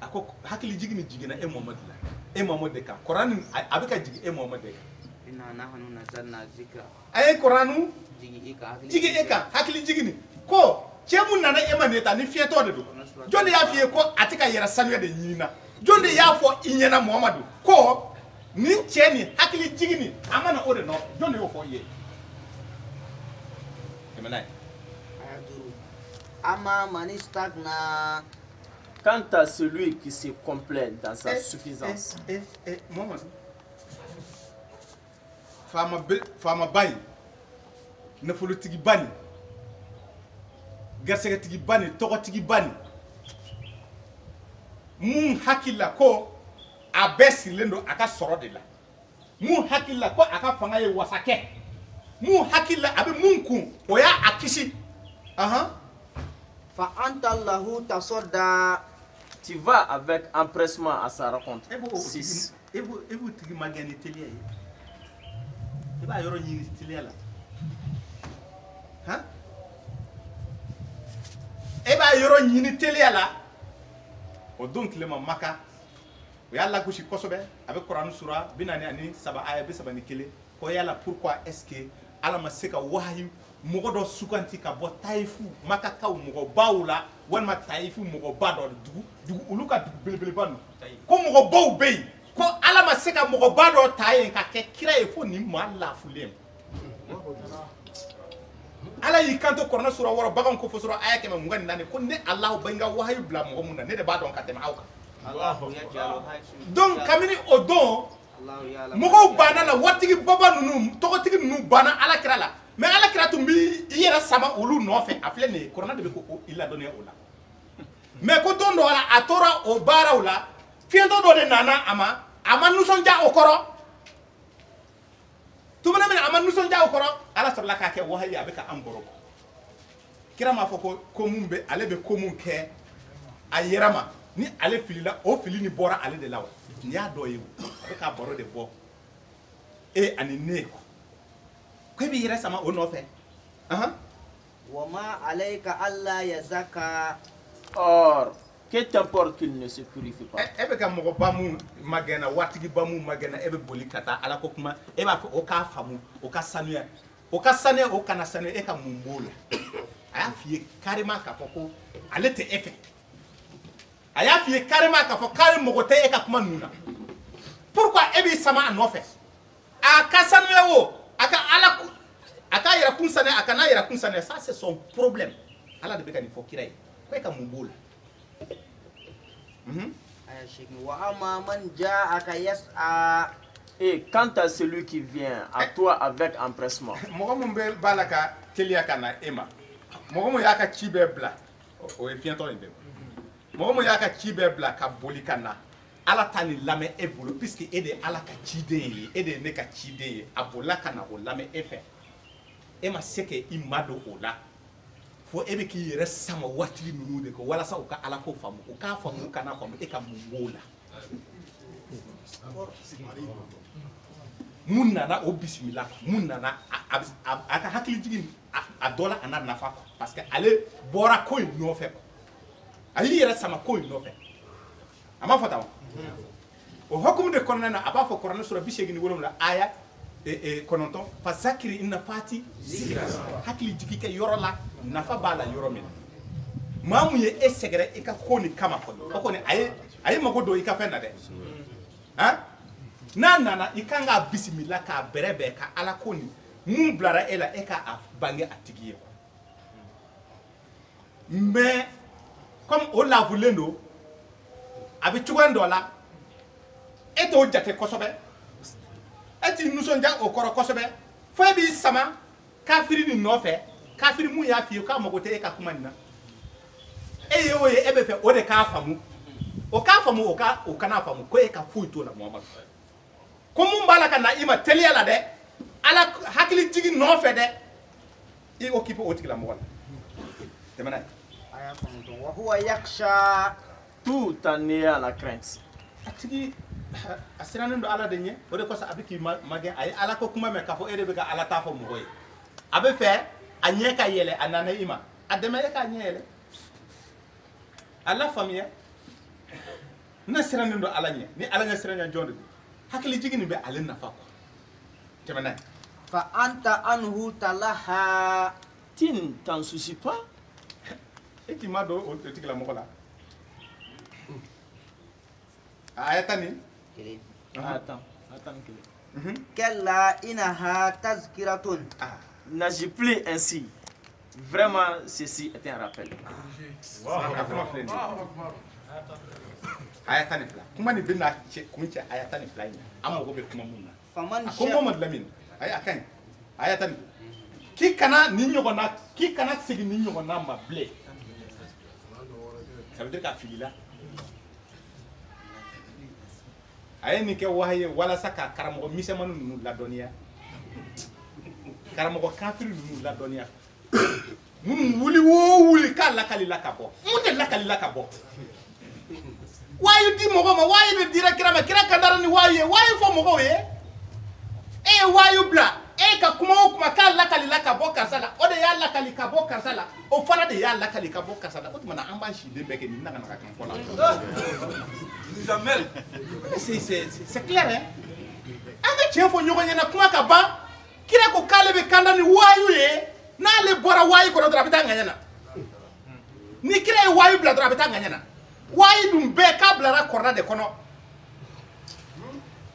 a ko hakili jigi ni jiginna e Muhamadu la e Muhammad de kan Quran a bɛ ka jigi e Muhammad de kan inna nahnu nazzalna dhikra a ye Quran jigi ika jigi e kan hakili jigini ko cɛ mun nana e ma ne ta ni fiyɛtɔ de don jɔn de y'a f'i ye ko a tɛ ka yɛrɛ sanuya de ɲini na jɔn de y'a fɔ i ɲɛna Muhammadu ko ni cɛ ni hakili jigini a mana o de nɔfɛ jɔn de y'o fɔ i ye tɛmɛ n'a ye ama man istagna. Quant à celui qui se complaît dans sa suffisance. Muhammadu faama ba in nafolotigi ba nin garisɛgɛtigi ba nin tɔgɔtigi ba nin mun hakili la ko a bɛɛ sirilen don a ka sɔrɔ de la mun hakili la ko a ka fanga ye wasakɛ mun hakili la a bɛ mun kun o y'a a kisi fa anta lahu tasadda. Tu vas avec empressement à sa rencontre. 6. E b'u tigi ma gɛn ni teliya ye e b'a yɔrɔ ɲini teliya la e b'a yɔrɔ ɲini teliya la o don tilema Maka o y'a lagosi kosɛbɛ a bɛ Kurani sura 43 aya 31 ko yala pourquoi est-ce que Ala ma se ka wahayi mɔgɔ dɔ suganti ka bɔ Tayifu Makakaw mɔgɔbaw la walima Tayifu mɔgɔba dɔ dugu olu ka dugu belebeleba ninnu ko mɔgɔbaw bɛ yen ko Ala ma se ka mɔgɔba dɔ ta yen ka kɛ kira ye fo nin maa lafulen Ala y'i kanto Kuranɛ sura 6 baganw ko fɔ sura aya 124 ko ne Alahu bɛ n ka wahayi bila mɔgɔ mun na ne de b'a dɔn ka tɛmɛ aw kan donc kabini o don mɔgɔw banna la waritigi baba ninnu tɔgɔtigi ninnu banna Alakira la mais Alakira tun b'i yɛrɛ sama olu nɔfɛ a filɛ nin ye Kuranɛ de bɛ ko i ladɔnniya o la mais ko don dɔ la a tora o baaraw la fiɲɛtɔ dɔ de nana a ma nisɔndiya o kɔrɔ tumana min a ma nisɔndiya o kɔrɔ Ala sɔrɔla k'a kɛ wahayi a bɛ ka an bɔrɔ kira m'a fɔ ko mun bɛ ale bɛ ko mun kɛ a yɛrɛ ma ni ale filila o fili ni bɔra ale de la wa nin y'a dɔ ye a bɛ k'a baro de bɔ e ani ne ko e b'i yɛrɛ sama o nɔfɛ wa ma alayka alla yazaka. Or, que t'importe qu'il ne se purifie pas. E bɛ ka mɔgɔba mun magɛnna waatigiba mun magɛnna e bɛ boli ka taa Ala ko kuma e b'a fɔ o k'a faamu o ka sanuya o kana sanuya e ka mun b'o la a y'a f'i ye carrément k'a fɔ ko ale tɛ e fɛ a y'a f'i ye carrément k'a fɔ k'ale mɔgɔ tɛ e ka kuma ninnu na pourquoi e b'i sama a nɔfɛ a ka sanuya o a ka Ala a k'a yɛrɛ kun sanuya a kana yɛrɛ kun sanuya ça c'est son problème Ala de bɛ ka nin fɔ kira ye ko e ka mun b'o la Et quant à celui qui vient à toi avec empressement. Mɔgɔ mun b'a la ka teliya ka na e ma mɔgɔ mun y'a ka ci bɛɛ bila o ye fiɲɛtɔ in bɛɛ mɔgɔ mun y'a ka ci bɛɛ bila ka boli ka na Ala ta nin lamɛn e bolo puisque e de ye Ala ka ciden ye e de ye ne ka ciden ye a bolila ka na o lamɛn e fɛ e ma se k'i madon o la fo e bɛ k'i yɛrɛ sama waatigi ninnu de kɔ walasa u ka Ala ko faamu u k'a faamu u kana faamu e ka mun b'o la mun nana o bisimila mun nana a ka hakili jigin a dɔ la a na nafa parce que ale bɔra ko in nɔfɛ a y'i yɛrɛ sama ko in nɔfɛ a ma fɔ tan o hukumu de kɔnɔna na a b'a fɔ Kuranɛ sura 87 aya 9 fa zakiri inna fati zikra hakili jigi kɛ yɔrɔ la nafa b'a la yɔrɔ min maa mun ye e sɛgɛrɛ i ka ko ni kama kɔni o kɔni a ye mago don i ka fɛn na dɛ n'a nana i kan k'a bisimila k'a bɛrɛbɛn ka Ala ko nin mun bilara e la e k'a bange a tigi ye mais comme o lafulen don a bɛ cogoya dɔ la e t'o jate kosɛbɛ e t'i nisɔndiya o kɔrɔ kosɛbɛ fo e b'i sama kafiri nin nɔfɛ kafiri mun y'a f'i ye k'a mago tɛ e ka kuma nin na e ye o ye e bɛ fɛ o de k'a faamu o k'a faamu o kana faamu ko e ka foyi t'o la Muhamadu ko mun b'a la ka na i ma teliya la dɛ Ala hakili jigi nɔfɛ dɛ i occupé o tigilamɔgɔ la tɛmɛ n'a ye wa huwa yakhsha. Tout en ayant la crainte. a tigi a sirannen don Ala de ɲɛ o de kosɔn a bɛ k'i magɛn a ye Ala ko kuma mɛn k'a fɔ e de bɛ ka Ala ta fɔ mɔgɔ ye a bɛ fɛ a ɲɛ ka yɛlɛ a nana i ma a dɛmɛ e k'a ɲɛ yɛlɛ a la faamuya na siranin do alanya ni alanya siranya jonde hakili jigini be alen nafa ko temana fa anta anhu talaha Tu ne t'en soucies pas? et qui m'a donné au tigla mokola ayatani Attends. kalla inaha tazkiratun. N'agis plus ainsi. Vraiment, ceci est un rappel. ayatani fla kuma ni binna kuma ce ayatani fla ni amma gobe kuma munna faman ko Muhammad Lamin ay akan ayatani ki kana ni nyogona ki kana sigi ni nyogona ma blé ça veut dire qu'à filila ay ni ke wahaye wala saka karamo misemanu nu la doniya karamo kafir nu la doniya mun wuli wo wuli kala kalila kabo mun de la kalila kabo wayu di mogo ma wayu de dira kira kandara ni wayu fo mogo ye e wayu bla e ka kuma kala kalila kabo kasala o de ya la kalika bo kasala o fana de ya la kalika bo kasala o tuma na amba shi de beke ni naga kan kola jamais c'est clair hein anga chefo nyogo nyana kuma ka ba kira ko kale be kandani wayu ye na le bora wayu ko dra bitanga nyana ni kira wayu bla dra bitanga nyana wayi dum be kablara korna de kono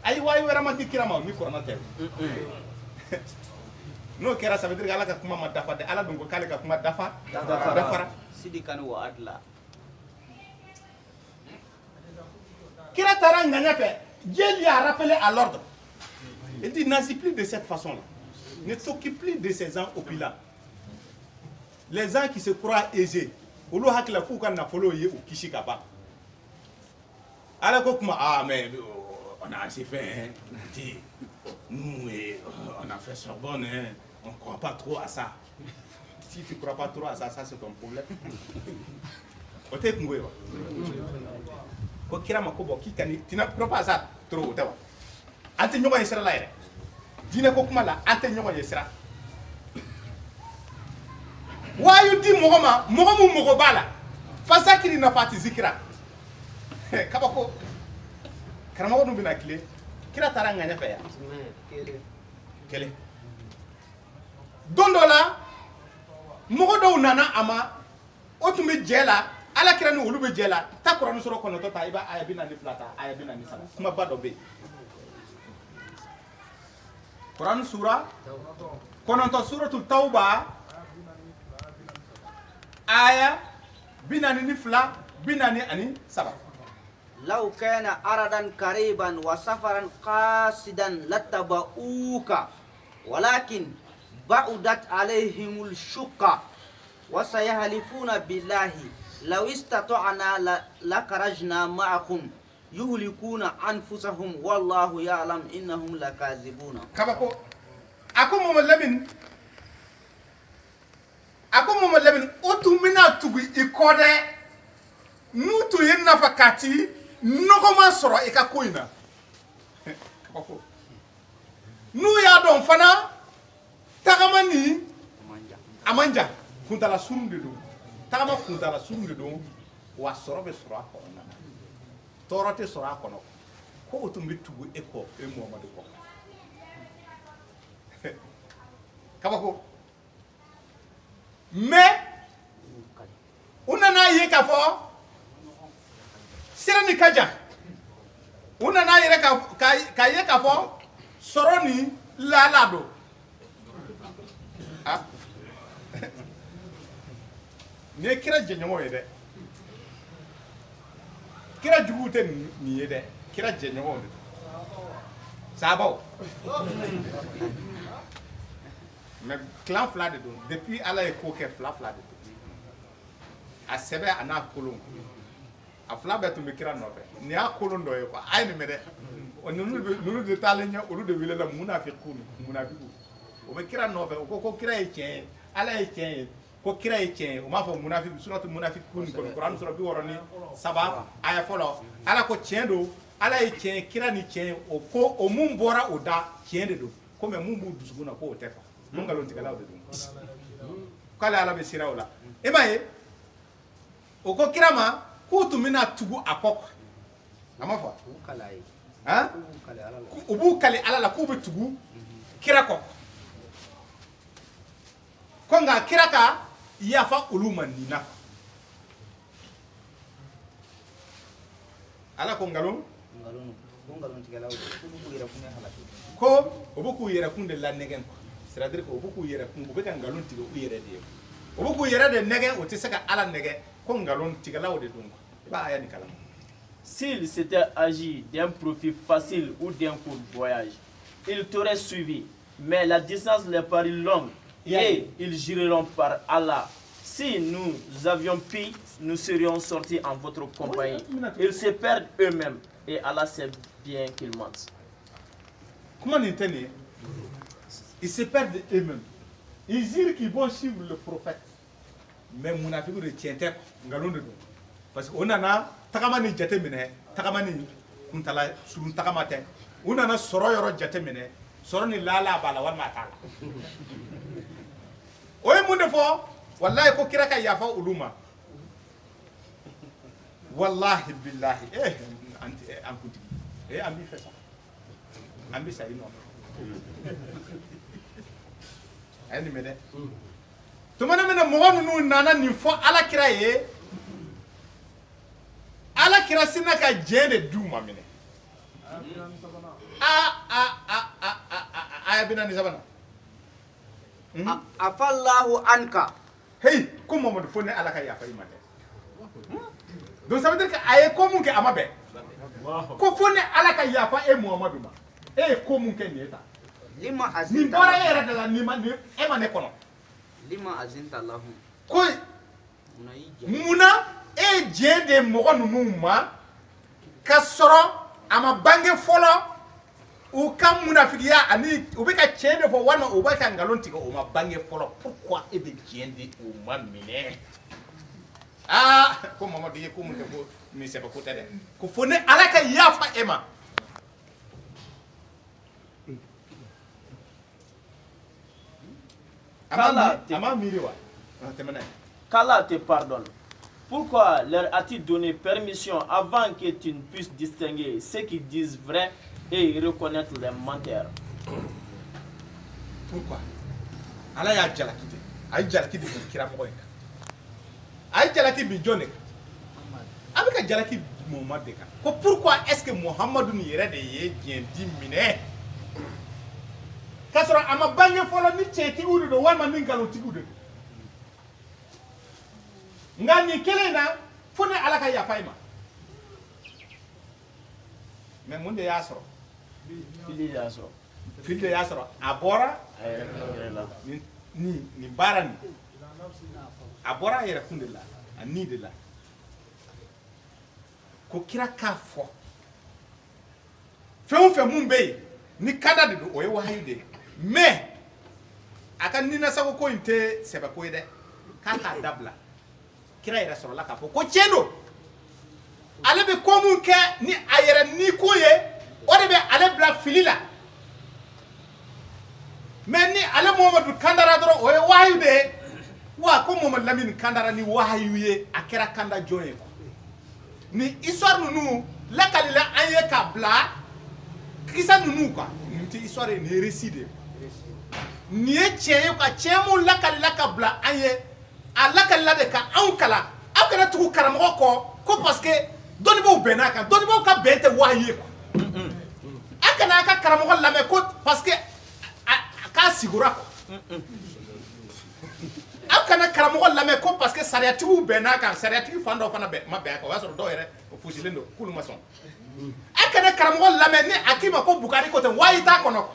ay wayi vraiment ki kira ma mi korna te no kira ça veut dire ala ka kuma ma dafa de ala dum ko kale ka kuma dafa dafara sidikan wa adla kira tara nganya fe Dieu lui a rappelé à l'ordre. Il dit n'agis plus de cette façon là, ne t'occupe plus de ces gens opulents, les gens qui se croient aisés. Olu hakila kuka na follow ye ou kishikaba. Alors comment ah mais on a assez fait hein. Nous on a fait Sorbonne hein. On ne croit pas trop à ça. Si tu ne crois pas trop à ça, ça c'est ton problème. Ote kungwe wa. Ko kira makobo kikani tina crois pas à ça trop otawa. Ante nyoba yesra la ere. Dina ko kuma la ante nyoba yesra. Wayu di mogoma mogomu mogobala fasakiri na fati zikira kabako karamo no bina kile kira taranga nya faya kele dondola mogodo nana ama otumbe jela ala kira ni ulube jela takura no soro kono to ta iba aya bina ni plata aya bina ni sama kuma bado be Quran sura kono to suratul tauba aya binani ni fla binani ani saba law kana aradan qariban wa safaran qasidan lattaba'uka walakin ba'udat alaihimul shukka wa sayahlifuna billahi law istata'na lakarajna ma'akum yuhlikuna anfusahum wallahu ya'lam innahum lakazibuna kabako akomo lamin ako mo lamin otumina tugu ikode nutu yenna fakati noko ma soro e ka koina kabako nu ya don fana tagamani amanja kuntala surunde do tagama kuntala surunde do wa soro be soro akona torote soro akona ko otumbi tugu eko e Muhammad ko kabako mais unana ye ka fo sirani kaja unana ye ka ye ka fo soroni lalado ah ne kira jenyo ye de kira jugute ni ye de kira jenyo de sabo mais clan fla de don depuis ala e ko ke fla de a sebe ana kolon a fla be to me kira no fe ni a kolon do e ko ay ni me de on nunu de talenya olu de wile la munafiqun o me kira no fe ko kira e chen ala e chen ko kira e chen o ma fo munafiq suratul munafiqun ko Quran sura bi woroni saba aya folo ala ko chen do ala e chen kira ni chen o ko o mun bora o da chen de do ko me mun bu dusuguna ko o tefa mun galon tigala de dum kala ala be sirawla e baye o ko kirama ko tumina tugu akoko ama fa Ukalai. ha Ukale ala la. ubu kale ala la ku be tugu kira ko ko nga kira ka yafa uluma nina ala ko ngalon Ngalonu. Ngalonu tigala o. Kubu ira kuma halaki. ko obu ku yera kun de la negen ko c'est-à-dire ko obu ku yera kun obu ka ngalon tigo u yera de obu ku yera de negen o te saka ala nege ko ngalon tigala o de dun ko ba aya ni kala S'il s'était agi d'un profit facile ou d'un court voyage, ils t'auraient suivi. Mais la distance leur parut longue et ils jureront par Allah. Si nous avions pu, nous serions sortis en votre compagnie. Ils se perdent eux-mêmes et Allah sait bien qu'ils mentent. comment n'entendez ils se perdent eux-mêmes ils disent qu'ils vont suivre le prophète mais munafiqu de tiente ngalon de dun parce que onana tagamani jate mine tagamani kuntala surun tagamate onana soro yoro jate mine soro ni lala bala wal matala oy munde fo wallahi ko kiraka yafa uluma wallahi billahi anti ankuti ambi fesa ambi sa ino ayni mede tumana mena mo nu nana ni fo ala kira ye ala kira sina ka jende duma mine aya bina ni sabana Afallahu anka. hey ko Mamadou fo ne ala ka yafa imate donc ça veut dire que aye ko mun ke amabe ko fo ne ala ka yafa e Muhammadu ma e ko mun ke nieta Lima ni azinta. bora era de la ni ma ni e ma ne kono Lima azinta lahum. ko Unaija. muna e jende mo nunu ma ka soro ama bange folo u kam munafikiya ani u be ka tiende fo wana u ba ka ngalon tigo o ma bange folo pourquoi e be tiende o ma mine ko Mamadou ye ko mun ke ko mi seba ko tade ko fone ala ka yafa ema ama miriwa temena Qu'Allah te pardonne. Pourquoi leur as-tu donné permission avant que tu ne puisses distinguer ceux qui disent vrai et reconnaître les menteurs? Pourquoi ala ya jalakite ay jalaki bi kira mo en ay jalaki bi jone abika jalaki Muhammad de ka ko pourquoi est-ce que Muhammadu ni yere de ye bien di mine kasoro ama bange folo ni cheti udu do wama min galo tigude ngani kelena fone ala ka ya fayma mais mun de ya soro Filiation. filde ya soro abora ni barani abora yere kundela ani de la ko kira ka fo fe mun be ni kada de o ye wahayu de mais aka nina sago ko inte seba ko de ka dabla kira yere soro la ka fo ko chendo ale be ko mun ke ni ayere ni ko ye o de be ale bla filila mais ni ale Muhammadu kandara doro o ye wahayu de wa ko Muhammad Lamine kandara ni wahayu ye akera kanda joye ko ni histoire nunu lakalila anye ka bla kisa nunu quoi ni histoire ni récit ni etiye ka chemu lakalila ka bla anye a lakalila de ka an kala akana tugu karamo ko parce que doni bo benaka doni bo ka bente wahayu ko akana ka karamo la me ko parce que ka sigura ko akana karamo la me ko parce que sariatibu benaka sariatibu fando fana be ma be ko wasoro do yere fusilendo kulu mason akana karamo la me ni akima ko bukari ko te wayita kono ko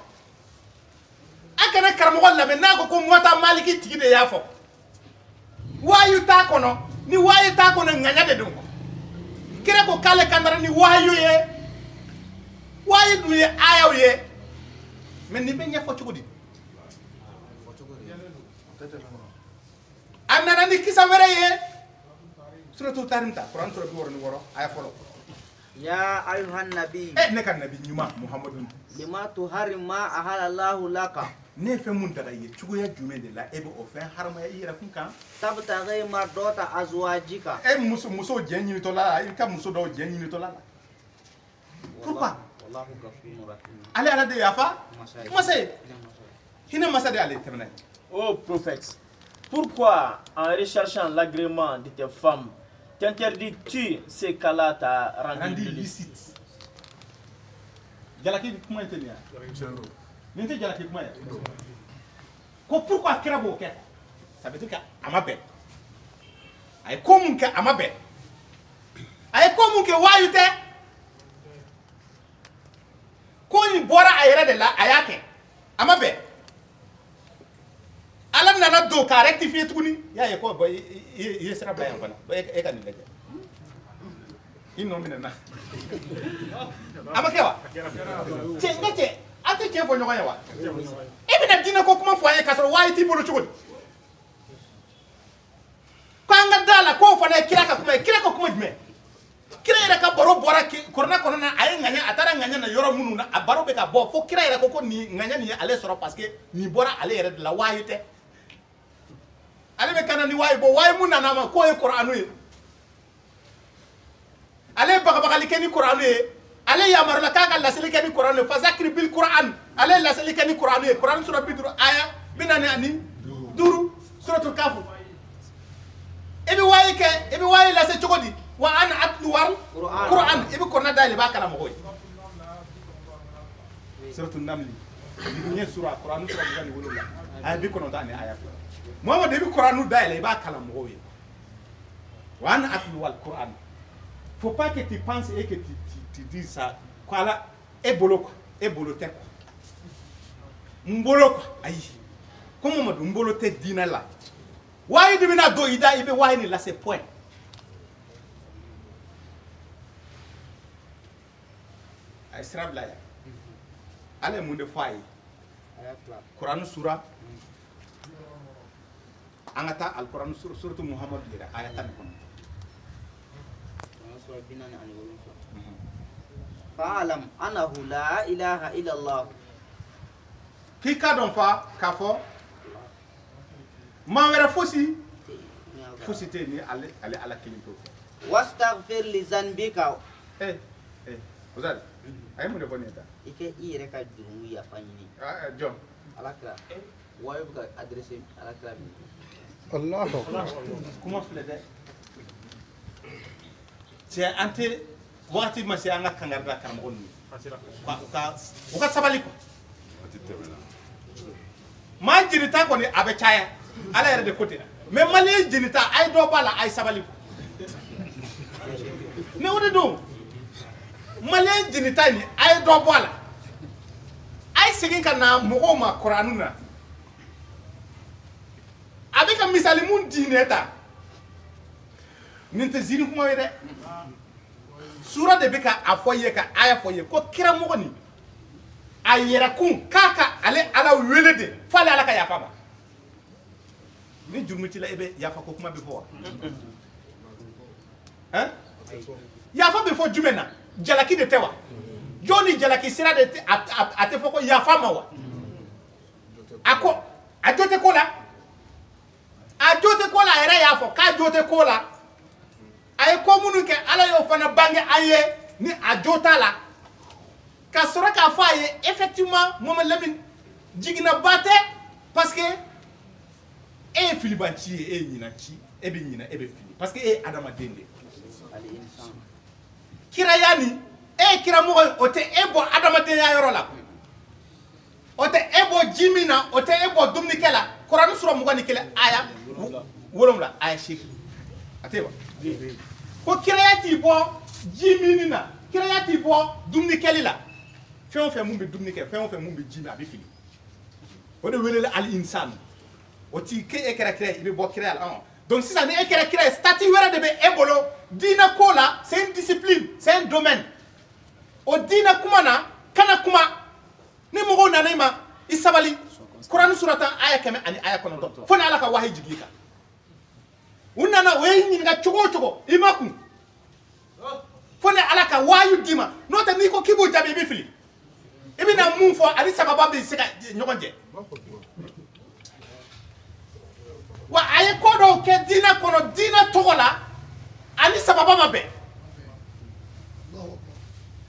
akana karamo la me na ko mota maliki tigide yafo wayita kono ni wayita kono nganya de dum kire ko kale kandara ni wayu ye wayu du ye ayaw ye men ni be nyafo chugudi anana ni kisa were ye suratul tarimta quran sura bi woro ni woro aya folo Ya ayuhan nabi. ne kan nabi nyuma muhammadun Lima tuharim ma ahalallahu laka. ne fe mun daga ye chugo ya jume de la ebe o fe harama ya ira kun kan Tabtaghi mardota azwajika. muso jenyi to la ka muso do jenyi to la Pourquoi? Allez, à la déyafa. Masé. Il n'est pas allé terminer. Ô prophète, pourquoi en recherchant l'agrément de tes femmes, t'interdis-tu ce qu'Allah t'a rendu illicite? Jalaki comment était bien? N'était jalaki comment? Pourquoi kirabo ke? Ça veut dire qu'à ma bête. Ay comme que à ma bête. Ay comme que wayute. Ko ni bora ayera de la ayake. À ma bête. Ala nana do ka rectifier tuguni. Ya ye ko boy ye sera bayan bana. E ka ni lege. Ino minana. Ama kewa. Ngate ate ke fo nyoga yawa. E bina dina ko kuma fo ay kasoro wayi ti bolo chugodi. Kanga dala ko fa na kira ka kuma jme. Kira ira ka boro bora ki korona kono na ay nganya atara nganya na yoro munu na abaro be ka bo fo kira ira ko ni nganya ni ale soro parce que ni bora ale ira de la wayi te. Ale be kana ni wayi bo wayi munu na ma ko e Qur'anu e. Ale bagabagali keni Qur'anu e. Ale yamaru la kaga la seli keni Qur'anu fa zakri bil Qur'an. Ale la seli keni Qur'anu e. Qur'an sura bidru aya binani ani duru suratul kafu. Ebi wayi la se chogodi wa ana atlu wal Qur'an ebi korna dali ba kala mo koy. Suratul namli. Ni sura Qur'an sura bidani wolola. Ay bi kono tani aya. Muhammad ebi Qur'anu dali ba kala mo koy. Wa ana atlu wal Qur'an. Faut pas que tu penses et que tu dises ça. Quoi là, et bolo quoi, et bolo te quoi. Mbolo quoi, aïe. Comment on dit mbolo te dîner là? Why do we not do ida ibe why ni là c'est point. Ay srab là. Allez monde foyer. Quran surah. Angata al Quran surah Muhammad lira ayatan kon. Fa'alam annahu la ilaha illallah. Kika don fa kafo. Ma wera fosi te ni ale ala kilimpo. Wastaghfir li zanbika. Ozal. Ay mo de boneta. Ike ire ka juru ya fanyini. Jom. Alakra. Wayo ka adresse alakra. Allah. Comment faire? C'est ante wakati masi anga kangarda karamgon ni ka sabali ko ma jinita ko ni abe chaya ala yere de côté mais mali jinita ay do bala ay sabali ko ne wode do mali jinita ni ay do bala ay sigin kana mo ma qur'anuna avec un misali mun dineta ninte zini kuma wede sura de beka afoye ka aya foye ko kira mogoni ayera kun kaka ale ala welede fale ala ka yafa ba ni jurmuti la ebe yafa ko kuma be fo hein yafa be fo jumena jalaki de tewa joni jalaki sira de ate fo ko yafa ma wa ako ajote ko la era yafo ka ajote ko la ay ko munu ke ala yo fana bange aye ni ajota la ka sura ka fa ye effectivement moma lamine jigina baté parce que e filibanti e nyina ci e be nyina e be fili parce que e adama dende ali insan kira yani e kira mo ote e bo adama de ya yoro la ote e bo jimina ote e bo dumni kala qur'an sura mo gani kala aya wolom la aya shik ateba ko créatif bo jimini na créatif bo dumni kelila fe on fe mumbe dumni ke fe on fe mumbe jimi abi fili o de welele al insan o ti ke e créatif ibe bo créal donc si ça ne e créatif statut wera de be ebolo dina kola c'est une discipline c'est un domaine o dina kumana kana kuma ni mo na nema isabali Quran surata aya keme ani aya kono to fona ala ka wahi jigika unana weyi nga chogo imaku fone alaka wayu dima nota ni ko kibu jabi bi fili ibina mun fo ali sababa be sika nyogonje wa ay ko do ke dina kono dina togola ali sababa mabe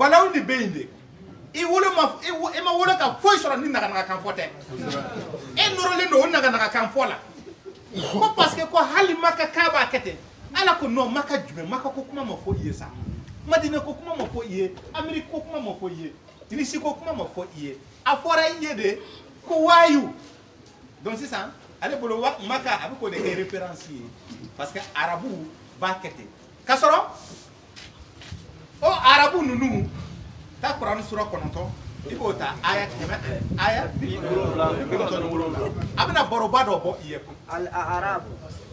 balaw ni be inde I ma wolo ka foy soro ni naga kan fote e norole no naga kan fola ko parce que ko hali maka ka ba kete ala ko no maka jume maka ko kuma ma fo iye sa madina ko kuma ma fo iye amerique ko kuma ma fo iye irisi ko kuma ma fo iye afora iye de ko wayu donc c'est ça ale bolo maka abi ko de référencier parce que arabu ba kete kasoro o arabu nunu ta Quran sura kononto ibo ta aya kema aya abna boroba do bo iye al arab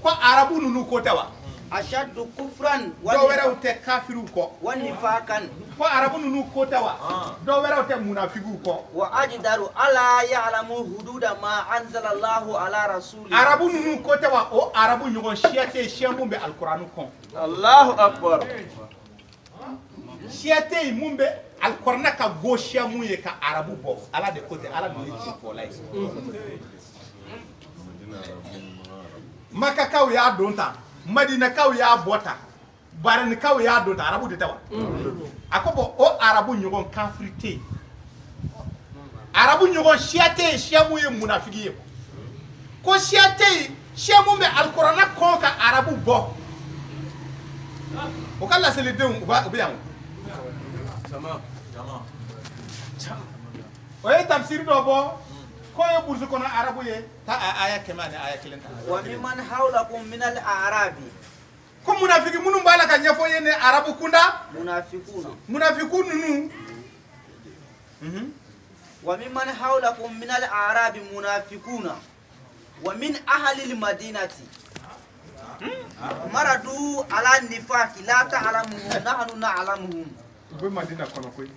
ko arabu nunu ko tawa ashaddu kufran do wera ute kafiru ko wa nifakan ko arabu nunu ko tawa do wera ute munafiku ko wa ajdaru ala ya'lamu hududa ma anzala Allahu ala rasuli arabu nunu ko tawa o arabu nyugo shiate shiamumbe alquran ko Allahu akbar shiate mumbe alquran ka go shiamuye ka arabu bo ala de côté ala do ci ko lay maka kaw ya donta madina kaw ya bota baran kaw ya donta arabu de tawa akobo o arabu nyugo kafrité arabu nyugo shiate shiamuye munafiki ko shiate shiamumbe alquran ko ka arabu bo o kala c'est les deux ou bien oye tafsir do bo ko ye bursu kono arabu ye ta aya kemane aya kilenta wa mimman hawlakum min al a'rabi ko munafiki munum bala ka nyafo ye ne arabu kunda munafiqun nunu wa mimman hawlakum min al a'rabi munafiquna wa min ahli al madinati maradu ala nifaqi la ta'lamuhum nahnu na'lamuhum be madina kono koy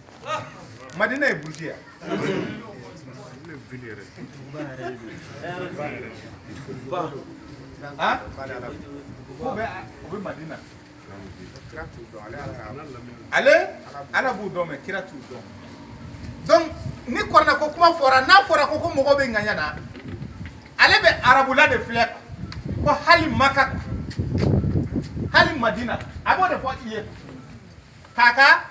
madina e bursiya ha be madina ale ala bu do me kiratu do donc ni korna ko kuma fora na fora ko mo be nganyana ale be arabu la de flek ko hali makka hali madina abo de fo iye kaka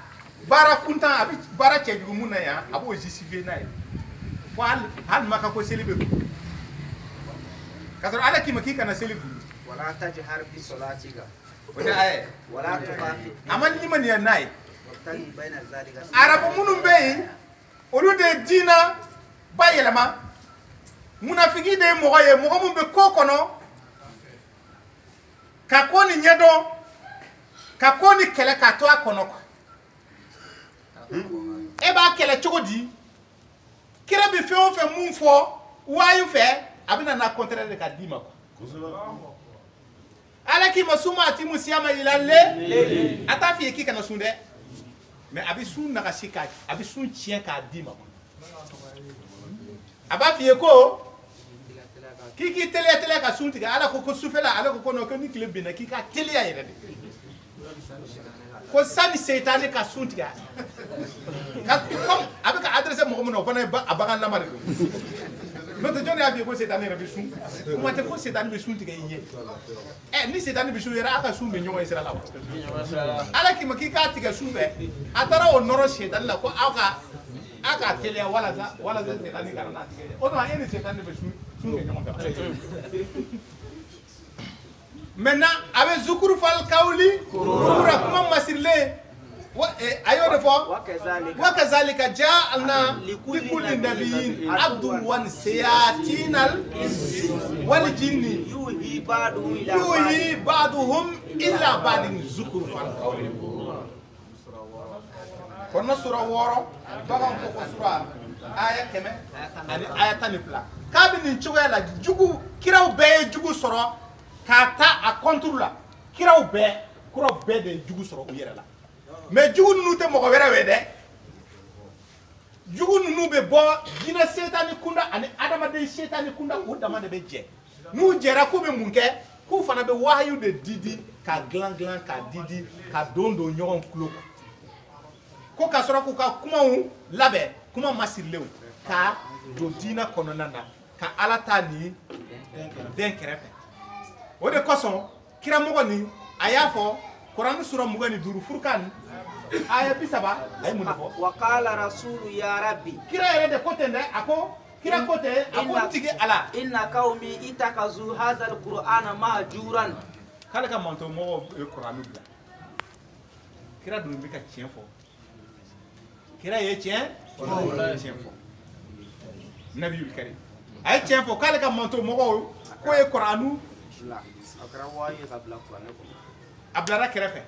bara kuntan abi bara chejugu munna ya abo justifier na ko hal makka ko célibé kasar ala ki makika na célibé wala tajhar bi salatika wala ay wala tuqafi aman liman ya nay tani bayna zalika arabu munum be olu de dina bayelama munafiki de mogoye mogo mun be ko kono ka ko ni nyedo ka ko ni kele ka to akono ko e ba kele chogodi kire bi fe on fe mun fo wayu fe abina na contraire de ka dima ko ala ki masuma ati musiyama ilalle ata fi ki kana sunde mais abi sun na ka sika abi sun chien ka dima ko aba fi ko kiki tele ka sunti ala ko sufela ala ko no ko ni kile bina ki ka tele ya yede ko sani seytane ka sunti ka kom abe ka adresse mo mo no fana abagan lamare no te joni abi ko seytane rabi sun kuma te ko seytane be sunti ka yiye ni seytane be sun yera aka sun be nyongo isra lawa ala ki makika tiga sunbe atara o noro seytane la ko aka tele wala seytane ka na tige o no ayeni seytane be sun maintenant avec zukuru fal kauli kurura kuma masirle ayo de fo wa kazalika ja'alna likulli nabiyyin abduwan sayatinal wal jinni yuhi ba'duhum illa ba'din zukuru fal kauli kono sura woro bagan ko sura aya keme ani aya tanifla kabini ncogoya la jugu kiraw bɛɛ jugu sɔrɔ k'a ta a contre la kiraw bɛɛ de jugu sɔrɔ u yɛrɛ la mais jugu ninnu tɛ mɔgɔ wɛrɛ ye dɛ jugu ninnu bɛ bɔ jinɛ setani kunda ani adamaden setani kunda u dama de bɛ jɛ n'u jɛra k'u bɛ mun kɛ k'u fana bɛ wahayu de didi ka dilan ka didi ka don ɲɔgɔn tulo ko ka sɔrɔ k'u ka kumaw labɛn kuma masirilenw ka don diinɛ kɔnɔna na ka ala ta ni den kɛrɛfɛ o de kosɔn kiramɔgɔ ni a y'a fɔ kuranɛ sura 25 Furkan aya bisaba ay mun fo وقال رسول يا ربي kira yere de kote nde ako kira kote ako tigi ala إن قومي اتخذوا هذا القرآن مهجورا kala ka manto mo e qur'anu bila kira dum bi ka tien fo kira ye tien fo nabiyul karim ay tien fo kala ka manto mo ko e qur'anu لا أقرأ واي قبل القرآن ablara kerefe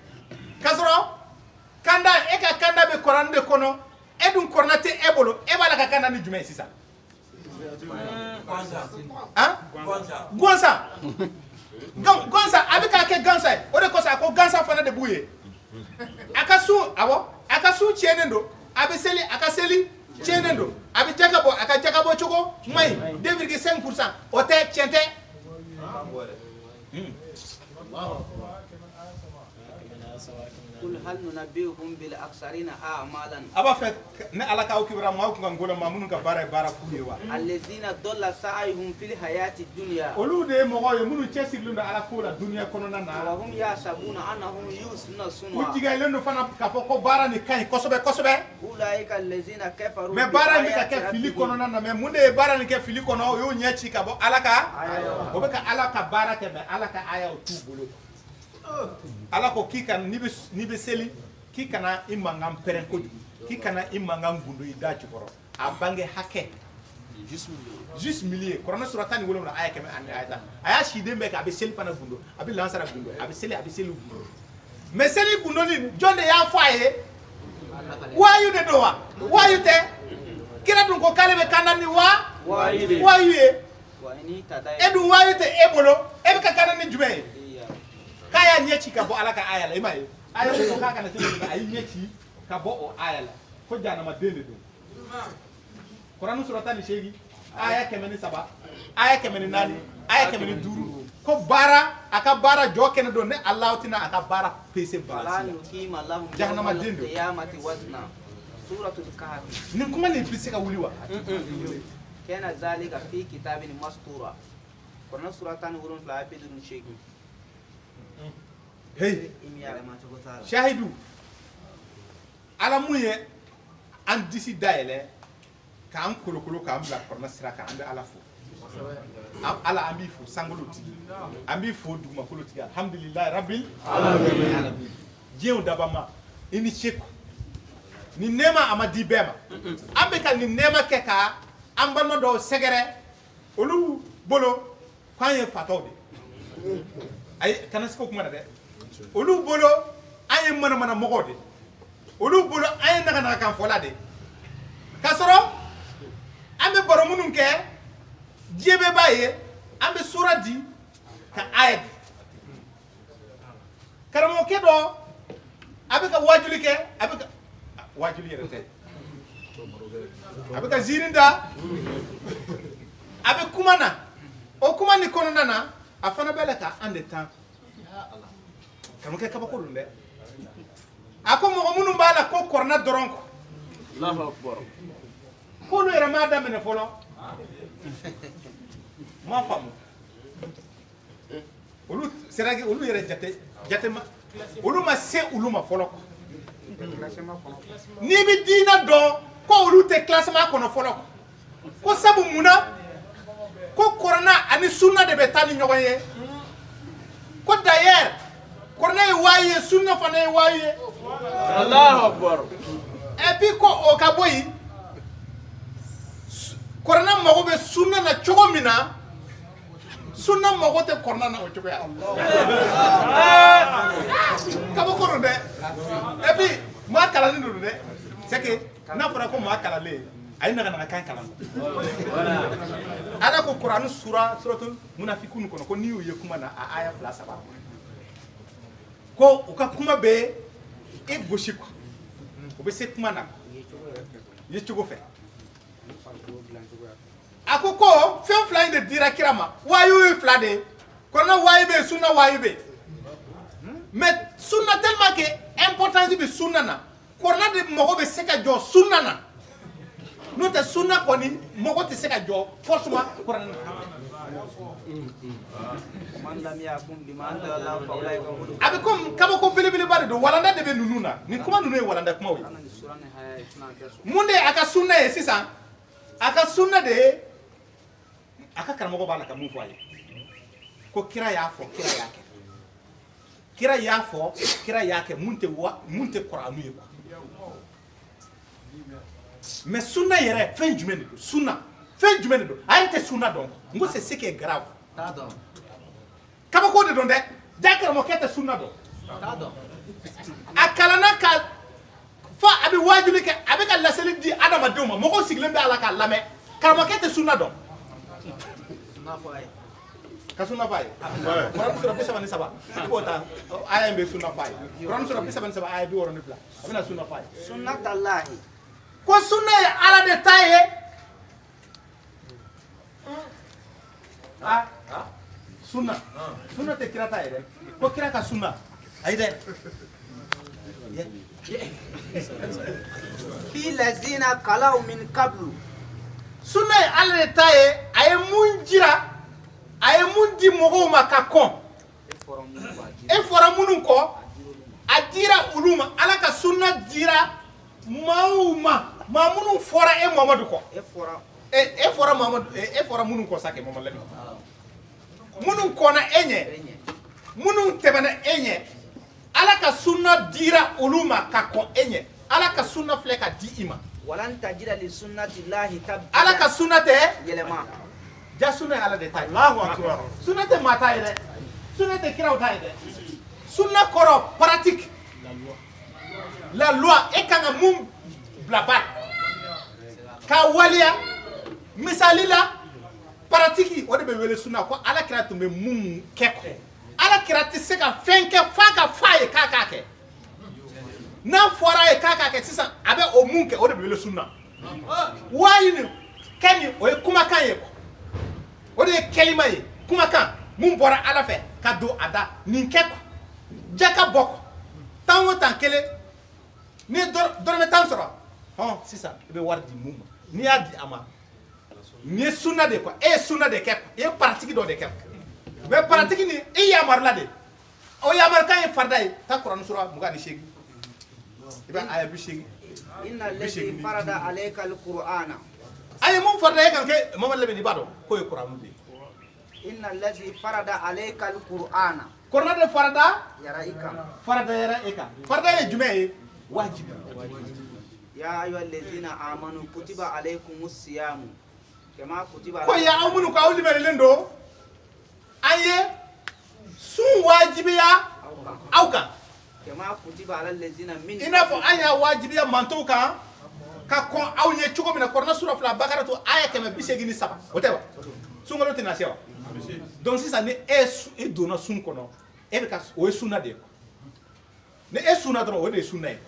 kasoro kanda e ka kanda be qur'an de kono e dum kornate e bolo e bala ka kanda ni jume sisa gonsa gonsa abika ke gansa o de ko sa ko gansa fana de buye akasu abo akasu chenendo abiseli akaseli chenendo abi jakabo aka jakabo choko mai 2,5% o te chente قل هل ننبئكم بالأخسرين أعمالا aba fe ne ala ka okibra ma ko ngolo ma munun ka bara kuyewa الذين ضل سعيهم في الحياة الدنيا olu de mo yo munun chesillu na ala ko la dunya kono na وهم يحسبون أنهم يحسنون صنعا ujiga lendo fana ka foko bara ni kai kosobe أولئك الذين كفروا me bara ni ka ke بآيات fili ربهم. kono na me munde bara ni ke fili kono yo nyechi ka bo ala ka o be ka ala ka bara ke me ala ka aya o tu bolo ala ko kika ni be seli kika na imangam peren ko kika na imangam gundo ida chukoro abange hake juste millier korona surata ni wolona aya keme ande ayata aya shide me ka be seli pana gundo abi lansara gundo abi seli gundo me seli gundo ni jonde ya faye wayu de dowa wayu te kira dun ko kale be kanani wayu e وإن تدعي edu wayu te ebolo e be ka kanani jume kaya nyechi ka bo ala ka aya la imai aya ko ka kana selu ka ayi nyechi ka bo o aya la ko jana ma dende do Qur'an surata ni shegi aya kemeni saba aya kemeni nani aya kemeni duru ko bara aka bara jokene do ne Allah tina aka bara pese فلا bara نقيم لهم جهنم يوم الدين. القيامة وزنا سورة الكهف ni kuma ni pese ka wuliwa كان ذلك في كتاب مسطورة قرنا سورة ورون فلا يبدون شيء hey إمي على ما تقول تعالى shahidu ala muye an disi daele ka an kolokolo ka an bila korna sira ka an be ala fo ala an bi fo sangolo tigi an bi fo duguma kolo tigi alhamdulillah rabbil alamin jew dabama ini cheko ni nema amadi bema ambe ka ni nema ke ka an balma do segere olu bolo kwanye fatode ay kanasko kuma de olu bolo ay mana mogode olu bolo ay naga kan fola de kasoro ambe boro munun ke jebe baye ambe suradi ka ayat karamo ke do abika wajuli ke abika wajuli yerete abika zirinda abe kumana o kumani kono nana afana belaka ande tan kamo ke kaba ko dunde ako mo munun bala ko korna doronko Allahu akbar. ko no era ma damene folo ma famu olu seragi olu yere jate ma olu ma se olu ma folo ko ni bi dina do ko olu te classement kono folo ko sabu muna ko korona ani sunna de betani nyogoye ko d'ailleurs korona e waye sunna fana e waye Allahu akbar. et puis ko o ka boyi korona mago be sunna na chogo mina sunna mago te korona na o chogo ya ka bo kono de et puis ma kala ni do de c'est que na fara ko ma kala le ay na kan kala ala ko qur'an suratul munafiqun kono ko niyo ye kuma na aya fla saba ko o ka kuma be e goshi ko o be se kuma na ye chogo fe akoko fen fly de dira kirama wayu fla de kono wayu be sunna wayu be mais sunna tellement que importance be sunna na korna de mogo be se ka jo sunna na no te sunna koni mogo te se ka jo forcément korna man lam yakum bima anzala Allah fa ulaika hum abi kom kaba ko belebele bare do walanda de be nununa ni kuma nunu e walanda kuma wi ana surane haya tuna keso munde aka sunna ye sisan aka sunna de aka karamo bala ka mun fo aye ko kira ya fo kira ya ke munte qur'anu ye ko mais sunna yere fin jumɛn de do sunna fin jumɛn de do ayete sunna donc ngo c'est ce qui est grave tado kaba ko de don de jakar mo kete sunna do tado akalana ka fa abi wajibi ke abi ka laseli di adama dewma moko siglen be ala ka lame kama kete sunna do na fo ay ka sunna fay Quran sura bisa bani saba bota aya be sunna fay Quran sura bisa bani saba aya bi woro ni fla abina sunna fay sunnatullahi ko sunna ya ala de taye sunna te kira taye de ko kira ka sunna ay de fi lazina qalau min qablu sunna ya ala de taye ay mun jira ay mun di mogo ma ka kon e fora munun ko adira uluma ala ka sunna dira mauma mamunun fora e Muhammadu ko e fora Muhammadu e fora munun ko sake Muhammadu labi munun ko na enye munun tebana enye ala ka sunna dira uluma ka ko enye ala ka sunna fleka di ima walan tajida li sunnati llahi tabdila ala ka sunna te yelema ja sunna ala de tay Allahu akbar sunna te mata ide sunna te kiraw tay de sunna koro pratique la loi e kanga mum blaba ka walia misalila pratique o de be wele sunna ko ala kira tumbe mum keko ala kira ti se ka fenke fa ka faye ka ke na fora e ka ke sisan abe o mum ke o de be wele sunna wayini kani o e kuma kan ye ko o de kelima ye kuma kan mum bora ala fe ka do ada nin keko jaka boko tanwo tankele ni dorme tan soro sisan e be war di mum ni ya di ama ni sunna de quoi e sunna de keko e pratique do de keko mais pratique ni e yamar la de o yamar kan e farday ta Quran sura muga ni shegi iba aya bi shegi inna allazi farada alayka alqur'ana ay mum farday kan ke mama lebe di bado ko e Quran de inna allazi farada alayka alqur'ana Quran de farada yara ika farda e jume wajibi ya ayyuhallazina amanu kutiba alaykumus siyamu kama kutiba ko ya amunu ko awli mere lendo aye sun wajibiya auka kama kutiba alal ladzina min ina fo aya wajibiya manto ka kon awne chugo mina korna sura fla bakara to aya kema bisegi ni saba woteba sungolo tina sewa donc si ça ne est dona sun kono e be ka o sunna de ne e sunna do o de sunna e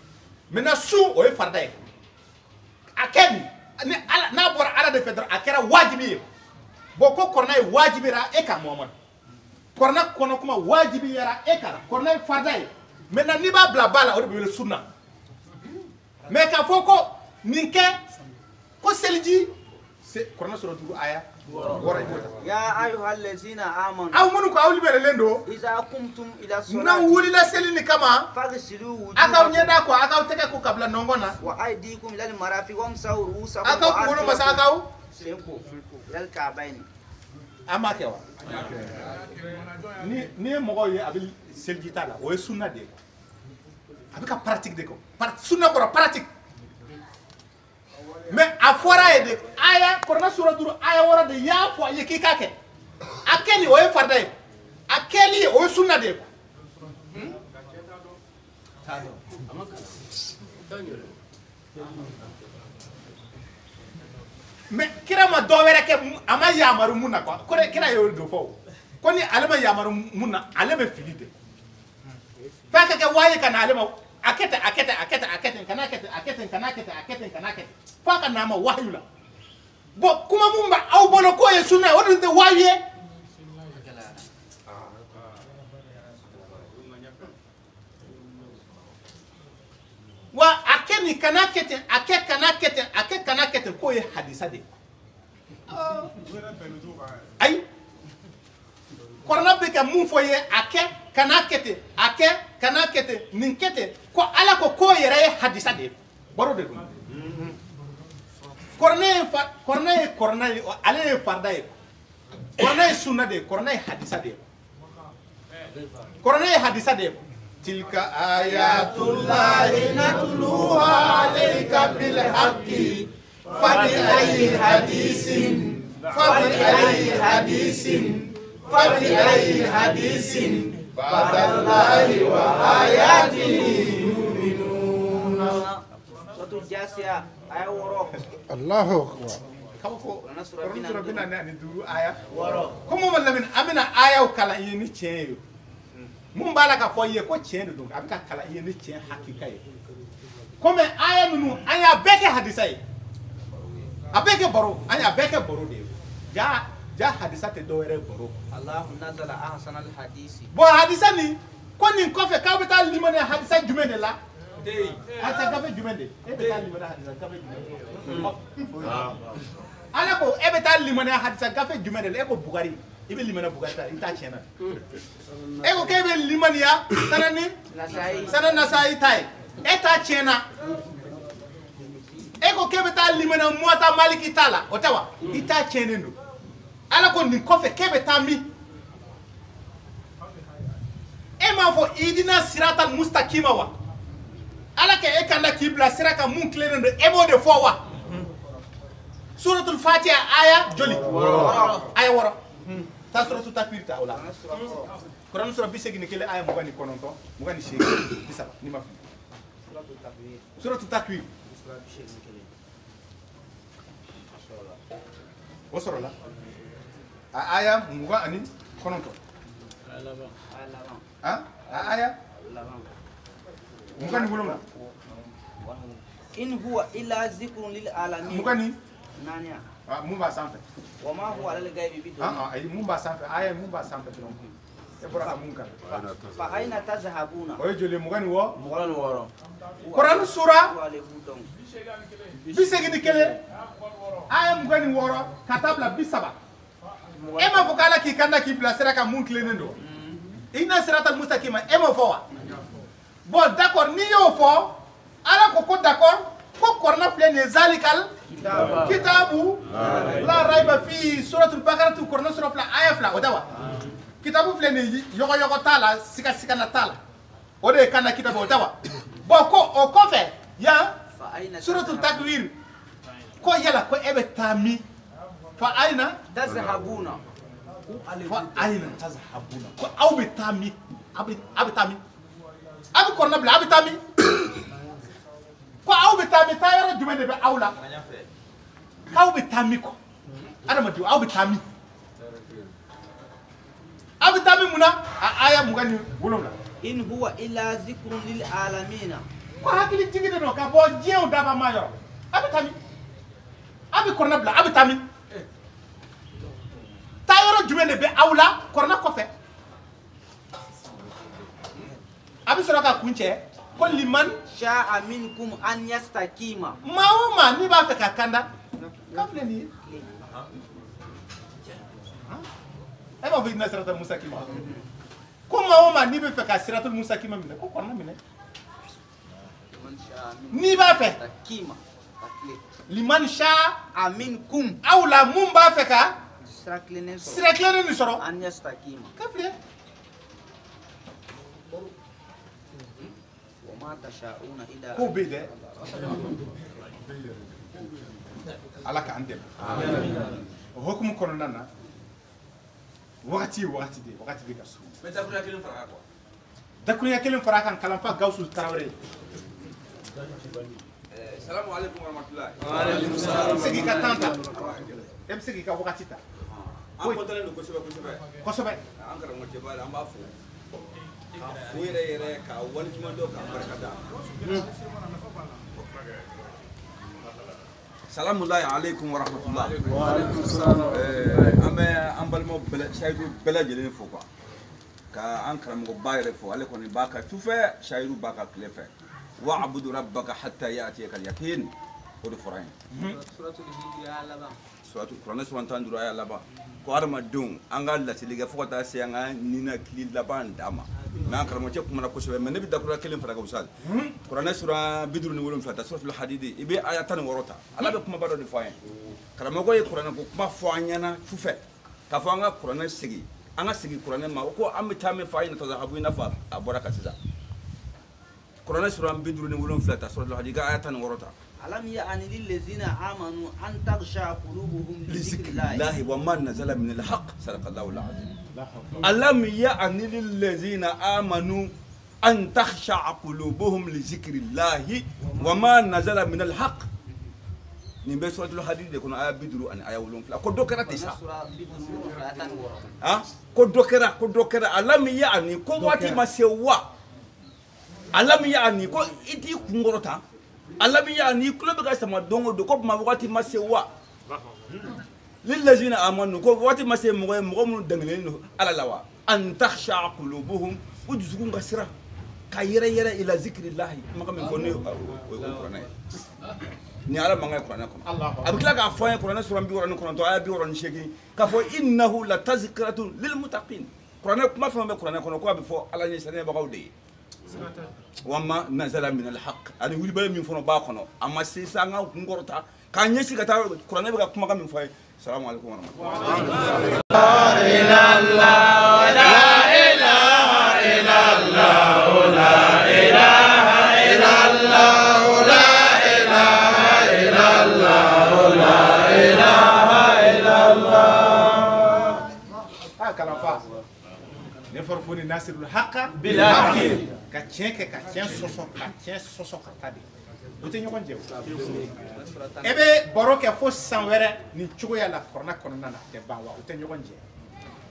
maintenant sun o e farda e aken ni ala na bora ala de fedra akera wajibi bo ko korna e wajibira e ka Muhammad korna kono kuma wajibi yara e kara korna e farda e maintenant ni ba bla bala o de be sunna mais ka foko ninke ko selji c'est korna sura du aya ya ayyuhallazina amanu aw munu ko awli bere lendo iza kumtum ila na salati wuli la selini kama faghsilu akaw wujuhakum nyeda ko akaw teke ko kabla nongona wa aydikum ila almarafiq wamsahu ru'usakum akaw ko wono masa akaw sempo ila alka'bayn ama kewa ni mogo ye abil selji tala o sunna de abika pratique de ko sunna ko pratique mais a fora e de aya korna sura duru aya wora de ya fo ye ki kake akeli o e farda e akeli o sunna de ko mais kira ma do were ke ama yamaru munna ko kira yo do fo ko ni alama yamaru munna alama filide fa ka ke waye kana alama akete kana fa ka nama wahyula bo kuma mumba au bolo ko ye sunna wonde te wahye wa akeni kana kete ko ye hadisa de ay korna be ka mun foye ake kana kete ake kana kete nin kete ko ala ko yere hadisa de baro de dum korna ale farda e korna sunna de korna hadisa de korna hadisa de tilka ayatullahi natluha alayka bil haqqi fabi ayyi hadisin ba'dallahi wa ayatihi yu'minuna. Suatu Jasia ayat woro. Allahu akbar. Kamu ko Korana surah bina ne duru aya woro kuma mallamin amina aya kala yini cheyo mun bala ka foye ko cheyo do abika kala yini cheyo hakika ye comme aya nunu aya beke hadisa ye abeke boro aya beke boro de ja hadisa te do ere boro Allah nazala ahsan al hadisi. bo hadisa ni ko ni ko fe ka beta limane hadisa jumende la dey ata gabe jumende e beta limane hadisa gabe jumende ala ko e beta limane hadisa gafe jumende le ko bugari ibe limane bugari ta ita chena e ko ke be limane ya sanani nasai tai eta chena e ko ke beta limane muata maliki tala otawa ita chenendo ala ko ni ko fe ke beta mi e ma fo idina siratal mustaqima wa ala ke e kanda kibla siraka mun clenendo e mo de fo wa suratul fatiha aya joli aya woro ta suratul takbir ta wala Quran sura bisegi ni kele aya mugani kononto mugani shege bisa ni mafi suratul takbir wasorola aya mugani kononto aya mugani bulunga in huwa illa zikrun lil alamin. mugani nania mumba sanfɛ wa ma huwa alal ghaibi bi ayi mumba sanfɛ aya mumba sanfɛ dɔrɔn e bɔra ka mun kan fa aina tazhabuna o ye joli mugani wɔ mugani woro Quran sura wale budon bisegini kelen aya mugani wɔɔrɔ ka taa bila 30 e ma fɔ k'ala k'i kanda k'i bila sira ka mun tilennen don ina siratal mustaqima e m'o fɔ wa bon d'accord n'i y'o fɔ ala ko d'accord ko korna filɛ nin ye zalikal kitabu la raiba fi suratul baqara tu korna sura fila aya fila o tɛ wa kitabu filɛ nin ye yɔgɔyɔgɔ t'a la siga t'a la o de ye kan na kitabu o tɛ wa bon ko o kɔfɛ yan suratul takwir ko yala ko e bɛ taa min fa aina tazhabuna ko aw bɛ taa min a bɛ taa min a bɛ korna bila a bɛ taa min ko aw bɛ taa min taa yɔrɔ jumɛn de bɛ aw la aw bɛ taa min kɔ adamadenw aw bɛ taa min mun na a aya 27 in huwa illa zikrun lil alamin. ko hakili jigi de don ka bɔ diɲɛw daba ma yɔrɔ a bɛ taa min a bɛ korna bila a bɛ taa min taa yɔrɔ jumɛn de bɛ aw la korna kɔfɛ a bɛ sɔrɔ ka kun cɛ ko liman sha'a minkum an yastakima. maa o maa n'i b'a fɛ ka kanda kan filɛ nin ye e b'a fɔ ina siratal mustaqima ko maa o maa n'i bɛ fɛ ka siratal mustaqima minɛ ko kɔrɔna minɛ n'i b'a fɛ takima liman sha'a minkum aw la mun b'a fɛ ka sira tilennen nin sɔrɔ an yastakima. kan filɛ wa ma tasha'una illa ko bɛ yen dɛ ala k'an dɛmɛ o hukumu kɔnɔna na wagati ye wagati de ye wagati bɛ ka so dakuruɲɛ kelen fara a kan kalanfa Gawusu Tarawele Salamu alaikum warahmatullahi. segi ka temps ta e bɛ se k'i ka wagati ta An kɔntalen don kosɛbɛ kosɛbɛ an karamɔgɔ cɛba la an b'a fo k'a fo yɛrɛ k'a waliɲuman dɔn k'a barika da Salamullahi alaikum warahmatullahi. An bɛ an balimaw sayidu bɛɛ lajɛlen fo quoi ka an karamɔgɔba yɛrɛ fo ale kɔni b'a ka sufɛ sayidu b'a ka tile fɛ wa'budu rabbaka hatta ya'tiyaka al-yaqin o de fɔra an ye suratul hijra laban suratu kuranɛ suran tan duuru aya laban ko hadamadenw an ka laseli kɛ fo ka taa se an ka ninakili laban d'a ma mɛ an karamɔgɔcɛ kumana kosɛbɛ mɛ ne bɛ dakuruya kelen fara ka wusa kuranɛ suran 57 ta suratul hadidi i bɛ aya 16 ta ala bɛ kumaba dɔ de fɔ an ye karamɔgɔ ye kuranɛ ko kuma fɔ an ɲɛna sufɛ k'a fɔ an ka kuranɛ sigi an ka sigi kuranɛ ma o ko an bɛ taa min fɔ a ye na tazahabu i n'a fɔ a bɔra ka sisan kuranɛ suran 57 ta suratul hadidi i ka aya 16 ta ألم يأن للذين آمنوا أن تخشع قلوبهم لذكر الله الله وما نزل من الحق صدق الله العظيم ألم يأن للذين آمنوا أن تخشع قلوبهم لذكر الله وما نزل من الحق نبي سورة الحديد يكون آية بدرو أن آية ولون فلا كدو كرا تسا كدو كرا ألم يعني كواتي ما سوا ألم يعني كو إتي كونغروتا ألم يعني كل بقى سما دونغو دو كوب ما وقتي ما سوا للذين آمنوا كو وقتي ما سوا مغمون دنگلين على لوا أن تخشع قلوبهم وجزكم غسرة كايرا يرا إلى ذكر الله ما كم يفوني القرآن ni ala manga Qur'an kono abikla ka fo Qur'an sura bi woran kono to aya bi woran sheki ka fo innahu la tazkiratun lil muttaqin Qur'an kuma fa be Qur'an kono ko abi fo ala ni sene ba gawde wama nazala min al haqq ani wili bala min fono ba kono amma se sanga ngorota ka nyesi ka ta Qur'an be ka kuma ka min fo assalamu alaikum wa rahmatullahi la ilaha illallah la ilaha illallah la ilaha illallah ne farfoni nasirul haqa bil haqi ka tienke ka tien soso ka tabi ote nyokon jew ebe boroke fo sanwere ni chugo ya la korna konna na te bawa ote nyokon je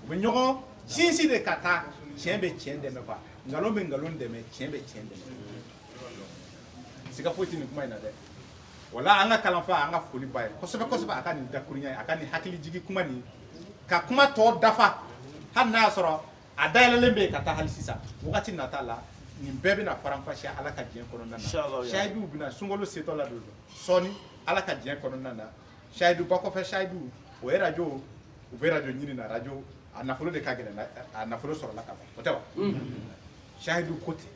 be nyokon sinsi de kata tienbe tiende me ba ngalombe ngalonde me tienbe tiende sika foti ni kuma ina de wala anga kalanfa anga foli baye kosobe akani dakurunya akani hakili jigi kuma ni ka kuma to dafa hanna soro adayla lembe kata hal sisa wakati natala ni bebe na faramfasha ala ka diyen kono nana shaidu bina sungolo seto la do soni ala ka diyen kono nana shaidu bako fa shaidu o radio o be radio nyini na radio anafolo de kagele na anafolo soro la ka o tawa shaidu côté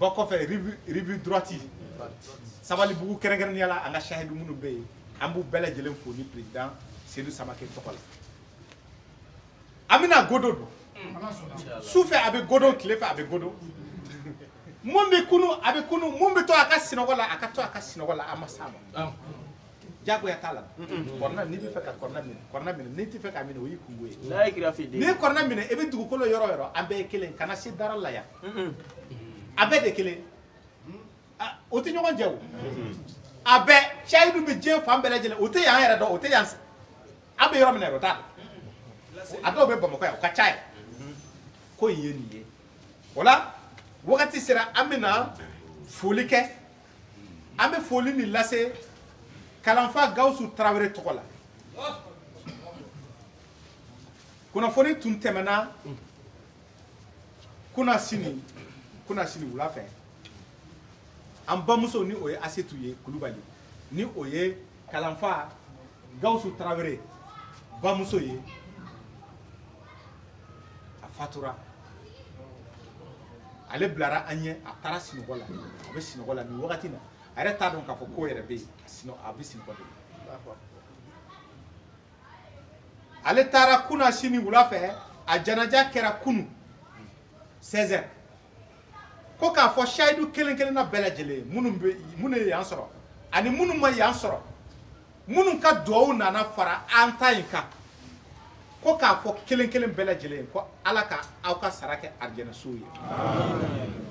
bako fa review droiti sabali bugu kerengeren yala anga shaidu munu be ambu bela jelen fo ni président Seydou Samake tokola amina godo sufe abe godo klefe abe godo mombe kunu abe kunu mombe to aka sinogola amasama jago ya tala korna ni bi feka korna min ni ti feka min o yikunwe la ikrafi de ni korna min ebe dugu kolo yoro ambe kelen kana si darala ya abe de kelen o ti nyogon jew abe shaidu be je fambele jele o te yan yere do o te yan abe yoro min ero ta ato be bamako ya ka chai ko yeni ye wala wakati sera amina folike ambe foli ni lase kalanfa gausu Traoré tokola kuna foni tun temena kuna sini wula fɛ an bamuso ni o ye Asetu ye Kulubali ni o ye kalanfa Gawusu Traoré bamuso ye a fatura ale bilara an ye a taara sinɔgɔ la a bɛ sinɔgɔ la nin wagati na a yɛrɛ t'a dɔn k'a fɔ ko yɛrɛ bɛ yen a bɛ sinɔgɔ de ale taara kuna sini wula fɛ a janaja kɛra kunu 16h ko k'a fɔ sayidu kelen na bɛɛ lajɛlen minnu ye yan sɔrɔ ani minnu ma yan sɔrɔ minnu ka duwawu nana fara an ta in kan ko k'a fɔ kelen bɛɛ lajɛlen ko ala ka aw ka sara kɛ arijɛnɛ sow ye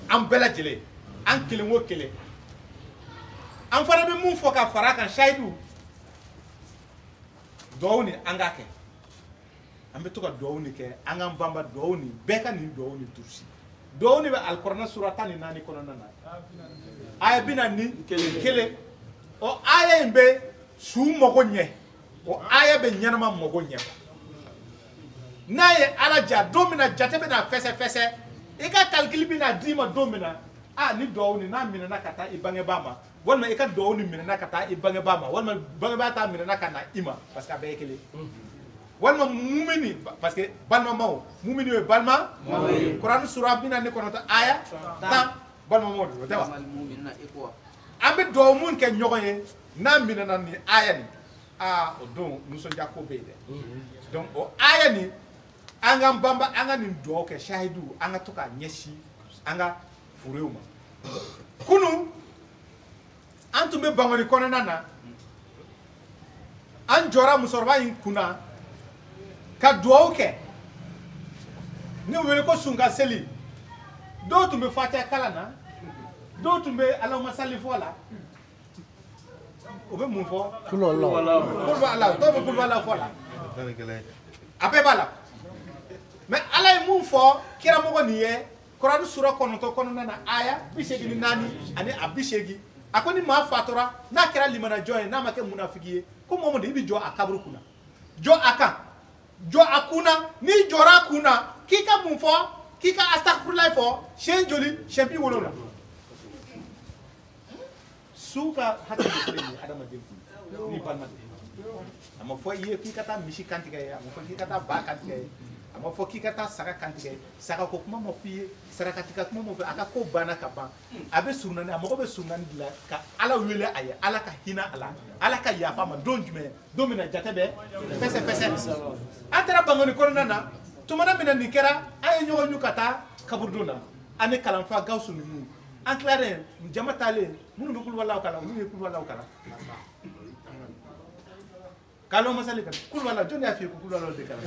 an bɛɛ lajɛlen an kelen o kelen an fana bɛ mun fɔ ka fara kan sayidu duwawu ni an k'a kɛ an bɛ to ka duwawu ni kɛ an k'an banba duwawu ni bɛɛ ka nin duwawu ni turusi duwawu ni bɛ alikuranɛ sura 14 kɔnɔna na aya 41 o aya in bɛ su mago ɲɛ o aya bɛ ɲɛnama mago ɲɛ n'a ye ala ja don min na jate bɛ na fɛsɛfɛsɛ i ka calcul bɛ na d'i ma don min na ni dɔw ni n'a minɛna ka taa i bangebaa ma walima i ka dɔw ni minɛna ka taa i bangebaa ma walima bangebaa ta minɛna ka na i ma parce que a bɛɛ ye kelen walima mumini parce que balimamaw mumini ye balima Kurani sura 49 aya 10 balimamaw do tɛ wa an bɛ duwawu mun kɛ ɲɔgɔn ye n'a minɛna ni aya ni o don nisɔndiya ko bɛ yen dɛ donc o aya ni an ka banba an ka nin duwawu kɛ shahidu an ka to k'a ɲɛsin an ka furew ma kunu an tun bɛ Bangoni kɔnɔna na an jɔra musokɔrɔba in kunna ka duwawu kɛ ni wele ko sunka seli dɔw tun bɛ fatiha kalan na dɔw tun bɛ Allahumma salli fɔ la o bɛ mun fɔ kulubala dɔw bɛ kulubala fɔ la a bɛɛ b'a la mais Ala ye mun fɔ kiramɔgɔ nin ye Kurani sura 9 kɔnɔna na aya 84 ani a 80 a ko ni maa fatura n'a kɛra limanajɔ ye n'a ma kɛ munafiki ye ko Muhamadu i bɛ jɔ a kaburu kunna jɔ a kan jɔ a kunna n'i jɔra a kunna k'i ka mun fɔ k'i ka astaghfirullah fɔ siɲɛ joli siɲɛ 70 su ka hakɛ de filɛ nin ye adamaden kun ni balima tɛ a ma fɔ i ye k'i ka taa misi kantigɛ ye a ma fɔ k'i ka taa ba kantigɛ ye a ma fɔ k'i ka taa saga kantigɛ ye saga ko kuma ma f'i ye sarakatika kuma ma fɔ a ka ko banna ka ban a bɛ surunani a mago bɛ surunani de la ka Ala wele a ye Ala ka hinɛ a la Ala ka yafa ma don jumɛn don min na jate bɛ fɛsɛ an taara Bangoni kɔnɔna na tumana min na nin kɛra an ye ɲɔgɔn yu ka taa kaburudon na an ni kalanfa Gawusu ninnu an tilalen jama taalen minnu bɛ kulubalaw kalan minnu ye kulubalaw kalan kalo masali kan kulubala jɔn y'a f'i ye ko kulubalaw de kalan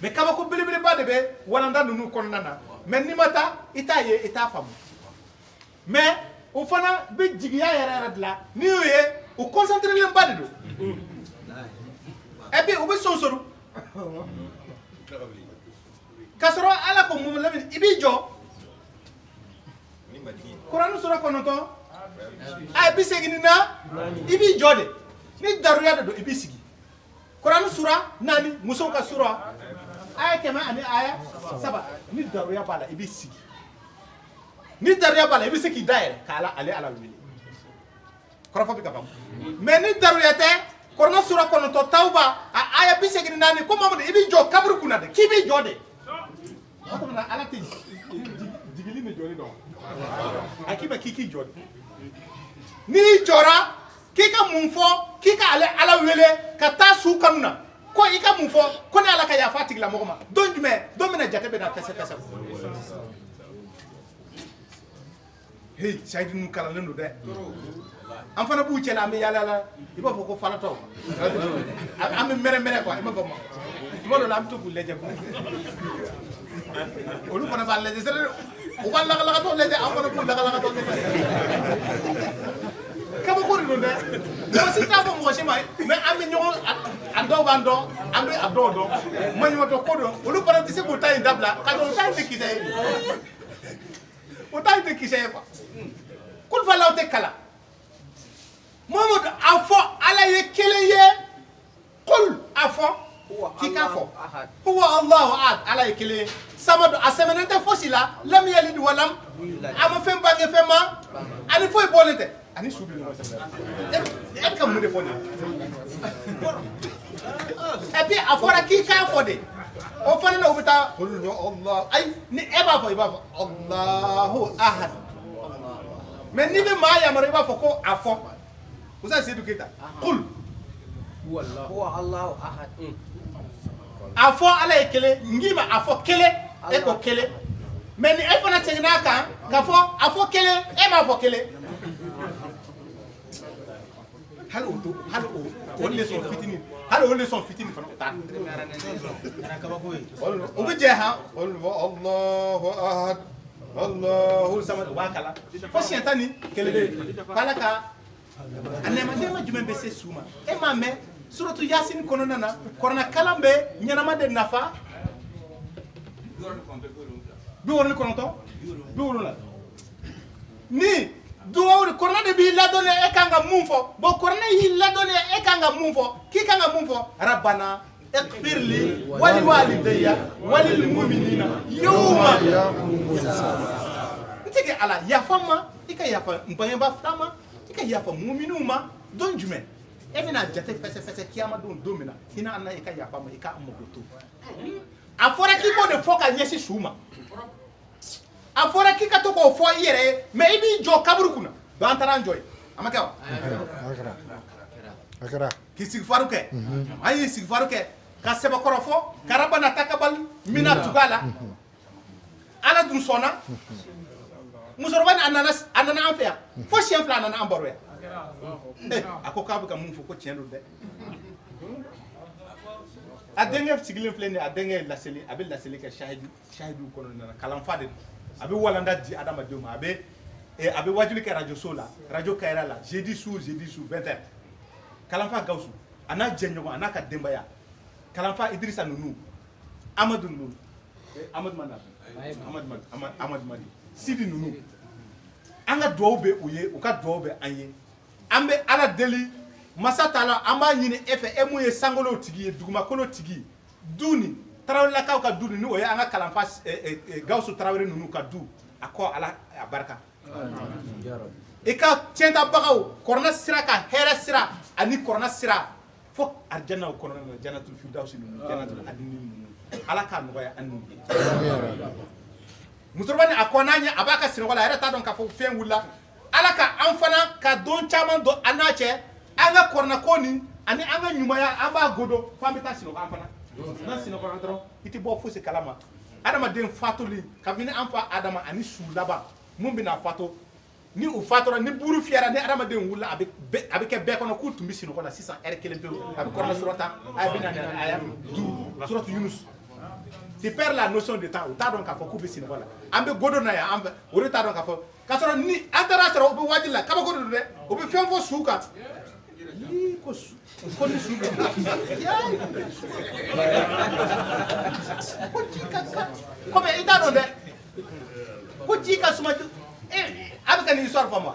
mais kabako belebeleba de bɛ walanda ninnu kɔnɔna na mais n'i ma taa i t'a ye i t'a faamu mais o fana bɛ jigiya yɛrɛ de la n'i y'o ye o concentré ba de don et puis u bɛ sonsoro k'a sɔrɔ Ala ko mun lamini i b'i jɔ Kurani sura 9 aya 84 i b'i jɔ de ni daruya de don i b'i sigi Kurani sura 4 musow ka sura aya 100 ani aya 7 ni daruya b'a la i b'i sigi ni daruya b'a la i bɛ se k'i da yɛrɛ k'ala Ala wele kɔrɔfɔ bɛ ka faamu mais ni daruya tɛ Kurani sura 9 Tawba a aya 84 ko Mamadu i b'i jɔ kaburu kunna de k'i b'i jɔ de o tuma na Ala tɛ jigili ni jɔli dɔn a k'i bɛ k'i jɔ de n'i jɔra k'i ka mun fɔ k'i ka Ala wele ka taa su kanu na ko i ka mun fɔ ko ni Ala ka yafa tigilamɔgɔ ma don jumɛn don min na jate bɛ na fɛsɛ hey sayidu ninnu kalannen don dɛ an fana b'u cɛla an bɛ yaala la i b'a fɔ ko falatɔ an bɛ mɛrɛ quoi i m'a fɔ ma tuma dɔ la an bɛ to k'u lajɛ olu fana b'a lajɛ c'est u ka lakalakatɔ lajɛ an fana b'u lakalakatɔ lajɛ kabako de don dɛ mɔgɔ si t'a fɔ mɔgɔ si ma mais an bɛ ɲɔgɔn a dɔw b'an dɔn an bɛ a dɔw dɔn maɲumatɔ ko don olu fana tɛ se k'u ta in dabila ka sɔrɔ u ta in tɛ kisɛ ye u ta in tɛ kisɛ ye quoi kulufalaw tɛ kalan Muhamadu a fɔ Ala ye kelen ye kul a fɔ k'i k'a fɔ huwa Allahu ahad Ala ye kelen ye samadu a sɛbɛnnen tɛ fosi la lam yalid wa lam a ma fɛn bange fɛn ma ani foyi bɔlen tɛ ani su bɛ ɲɔgɔn sɛbɛn e ka mun de fɔ nin et puis a fɔra k'i k'a fɔ de o fana na u bɛ taa Allah ayi ni e b'a fɔ i b'a fɔ Allahu ahad mais n'i bɛ maa yamaruya i b'a fɔ ko a fɔ Musa Seydou Keita kul huwa Allahu ahad a fɔ Ala ye kelen n k'i ma a fɔ kelen e ko kelen mais ni e fana seginna a kan ka fɔ a fɔ kelen e m'a fɔ kelen hali o leçon fitinin hali o leçon fitinin fana o t'a o bɛ jɛ han Allahu ahad Allahu samad o b'a kalan fo siɲɛ 10 ni kelen bɛ k'Ala ka a nɛɛma jumɛn bɛ se su ma e m'a mɛn suratu Yasin kɔnɔna na kuranɛ kalan bɛ ɲɛnama de nafa 79 ni duwawu kuranɛ de b'i ladɔnniya e kan ka mun fɔ bon kuranɛ y'i ladɔnniya e kan ka mun fɔ k'i kan ka mun fɔ Rabbana ighfirli wali walidayya walil mu'minina yawma bitike ala yafa ma i ka yafa nbanyeba fila ma i ka yafa muminiw ma don jumɛn e bɛna jate fɛsɛfɛsɛ kiyama don min na hinɛ an na i ka yafa ma i ka mago to a fɔra k'i k'o de fɔ ka ɲɛsin su ma a fɔra k'i ka to k'o fɔ i yɛrɛ ye mais i b'i jɔ kaburu kunna donc an taara an jɔ yen a ma kɛ wa a kɛra k'i sigifaru kɛ an y'i sigifaru kɛ ka sɛbɛkɔrɔ fɔ karabana takabali mina tuga la ala dun sɔnna musokɔrɔba ni a nana an fɛ yan fo siɲɛ fila a nana an baro yan a ko k'a bɛ ka mun fɔ ko tiɲɛ don dɛ a denkɛ sigilen filɛ nin ye a denkɛ ye laseli a bɛ laseli kɛ sahidu kɔnɔna na kalanfa de don a bɛ walanda di adamadenw ma a bɛ wajuli kɛ radio so la radio kayira la jeudi su 20h kalanfa Gawusu a n'a jɛɲɔgɔn a n'a ka denbaya kalanfa Idrissa ninnu Amadu ninnu Amadu Madi Sidi ninnu an ka duwawu bɛ u ye u ka duwawu bɛ an ye an bɛ ala deli masa taala an b'a ɲini e fɛ e mun ye sankolow tigi ye dugumakolo tigi du ni tarawelelakaw ka du ni o ye an ka kalanfa Gawusu Tarawele ninnu ka du a kɔ ala a barika i ka tiɲɛtabagaw kɔrɔna sira ka hɛrɛ sira ani kɔrɔna sira fo arjanaw kɔnɔna na janatul firdausi ninnu janatul adini ninnu ala k'a nɔgɔya an n'u ye musokɔrɔba ni a kɔ n'a ɲɛ a b'a ka sinɔgɔ la a yɛrɛ t'a dɔn k'a fɔ fɛn wulila ala ka an fana ka don caman don an n'a cɛ an ka kɔrɔnako nin ani an ka ɲumanya an b'a godo fo an bɛ taa sinɔgɔ an fana n'an sinɔgɔra dɔrɔn i tɛ bɔ fosi kalama adamaden fatuli kabini an fa adama ani su laban mun bɛna fato ni u fatora ni buru fiyara ni adamaden wulila a bɛ kɛ bɛɛ kɔnɔ k'u tun bɛ sinɔgɔ la sisan ɛri kelen pewu a bɛ kɔrɔna surata a bɛ na aya 12 suratu Yunus tu perds la notion de temps u t'a dɔn k'a fɔ k'u bɛ sinɔgɔ la an bɛ godo na yan an bɛ o de t'a dɔn k'a fɔ k'a sɔrɔ ni an taara sɔrɔ u bɛ wajibi la kabako de don dɛ u bɛ fɛn fɔ su kan ko ni su bɛ ko ji ka kan komi i t'a dɔn dɛ ko ji ka suma a bɛ ka nin histoire fɔ ma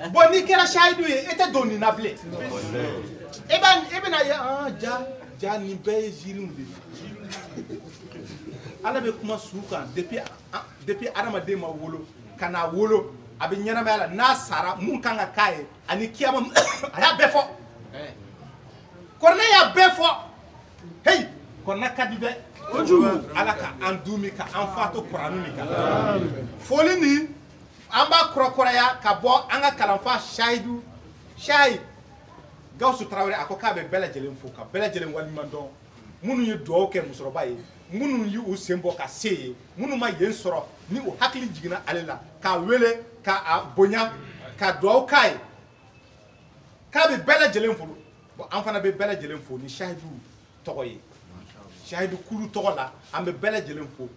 bon n'i kɛra sahidu ye e tɛ don nin na bilen e bɛna ye ja nin bɛɛ ye ziiriw de ye ala bɛ kuma su kan depuis adamaden ma wolo ka n'a wolo a bɛ ɲɛnamaya la n'a sara mun kan ka k'a ye ani kiyama a y'a bɛɛ fɔ kɔrɔnɛ y'a bɛɛ fɔ hey kɔrɔnɛ ka di dɛ ala ka an dumi ka an fato kuranu nin kan foli nin an b'a kɔrɔkɔrɔya ka bɔ an ka kalanfa sahidu Gawusu Tarawele a ko k'a bɛ bɛɛ lajɛlen fo ka bɛɛ lajɛlen waliɲuman dɔn minnu ye duwawu kɛ musokɔrɔba ye minnu y'u sen bɔ ka se ye minnu ma yen sɔrɔ ni u hakili jiginna ale la k'a wele k'a bonya ka duwawu k'a ye k'a bɛ bɛɛ lajɛlen fo bon an fana bɛ bɛɛ lajɛlen fo ni sahidu tɔgɔ ye sahidu kulu tɔgɔ la an bɛ bɛɛ lajɛlen fo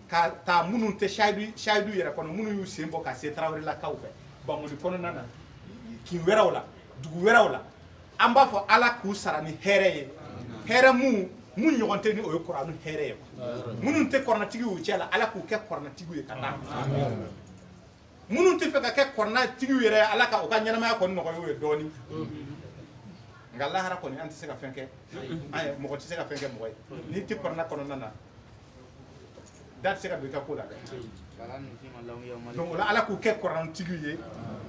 ka taa minnu tɛ sahidu yɛrɛ kɔnɔ minnu y'u sen bɔ ka se Tarawelelakaw fɛ Bangoni kɔnɔna na kin wɛrɛw la dugu wɛrɛw la an b'a fɔ ala k'u sara ni hɛrɛ ye hɛrɛ mun ɲɔgɔn tɛ ni o ye kuranu hɛrɛ ye minnu tɛ kɔrɔnatigi y'u cɛ la ala k'u kɛ kɔrɔnatigi ye ka taa minnu tɛ fɛ ka kɛ kɔrɔnatigi yɛrɛ ala ka u ka ɲɛnamaya kɔni nɔgɔya ye dɔɔni nka lahara kɔni an tɛ se ka fɛn kɛ mɔgɔ tɛ se ka fɛn kɛ mɔgɔ ye n'i tɛ kɔrɔna kɔnɔna na da tɛ se ka don i ka ko la dɛ donc o la ala k'u kɛ kɔrɔnatigi ye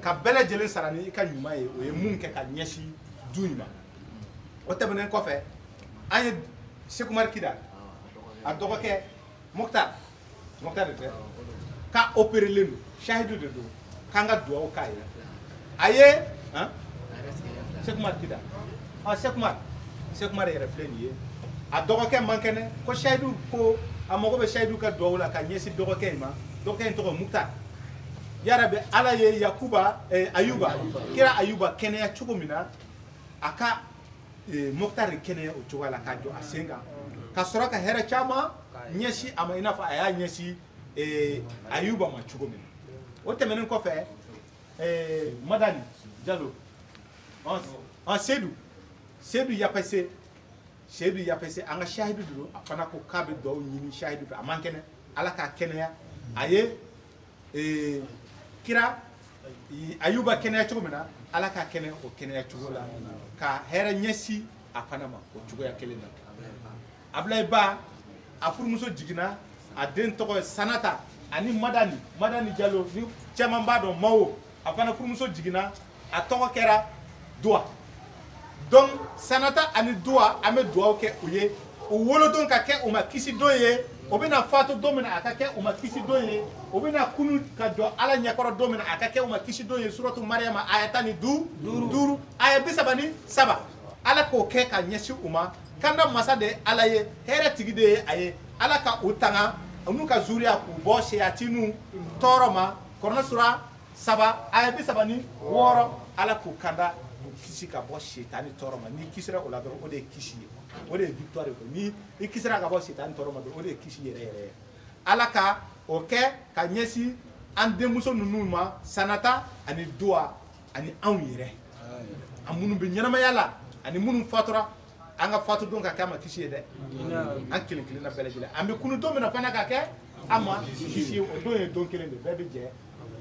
ka bɛɛ lajɛlen sara ni i ka ɲuman ye o ye mun kɛ ka ɲɛsin du in ma o tɛmɛnen kɔfɛ an ye Sekumari Kida a dɔgɔkɛ Moktar de tɛ k'a opérelen don sahidu de don k'an ka duwawu k'a ye a ye Sekumari Kida Sekumari yɛrɛ filɛ nin ye a dɔgɔkɛ man kɛnɛ ko sahidu ko a mago bɛ sahidu ka duwawu la ka ɲɛsin dɔgɔkɛ in ma dɔgɔkɛ in tɔgɔ Moktar yarabi ala ye Ayuba kira Ayuba kɛnɛya cogo min na a ka Moktar kɛnɛya o cogoya la k'a jɔ a sen kan ka sɔrɔ ka hɛrɛ caman ɲɛsin a ma i n'a fɔ a y'a ɲɛsin Ayuba ma cogo min na o tɛmɛnen kɔfɛ Madani Jalo Seydou Yapese an ka sahidu don a fana ko k'a bɛ duwawu ɲini sahidu fɛ a man kɛnɛ ala k'a kɛnɛya a ye kira Ayuba kɛnɛya cogo min na ala k'a kɛnɛ o kɛnɛya cogo la ka hɛrɛ ɲɛsin a fana ma o cogoya kelen na Ablaye Ba a furumuso jiginna a den tɔgɔ ye Sanata ani madani Diallo ni caman b'a dɔn Mawo a fana furumuso jiginna a tɔgɔ kɛra Duwa donc Sanata ani Duwa an bɛ dugawu kɛ u ye u wolodon ka kɛ u ma kisi don ye o bɛna faatu don min na a ka kɛ u ma kisi don ye o bɛna kunu ka jɔ Ala ɲɛkɔrɔ don min na a ka kɛ u ma kisi don ye suratu Mariyama aya 15 aya 37 Ala k'o kɛ ka ɲɛsin u ma kanda masa de Ala ye hɛrɛ tigi de ye a ye Ala ka u tanga anu ka zuriya k'u bɔ seyatinu tɔɔrɔ ma Kɔrɔnɛ sura 7 aya 36 Ala k'u kanda k'u kisi ka bɔ setani tɔɔrɔ ma ni kisira o la dɔrɔn o de ye kisi ye o de ye victoire ye ni i kisira ka bɔ setani tɔɔrɔ ma dɔrɔn o de ye kisi yɛrɛ yɛrɛ ye Ala ka o kɛ ka ɲɛsin an denmuso ninnu ma Sanata ani Duwa ani anw yɛrɛ an minnu bɛ ɲɛnamaya la ani minnu fatura an ka fatu don ka kɛ a ma kisi ye dɛ an kelen kelen na bɛɛ lajɛlen an bɛ kunu don min na fana ka kɛ an ma kisi ye o don ye don kelen de bɛɛ bɛ jɛ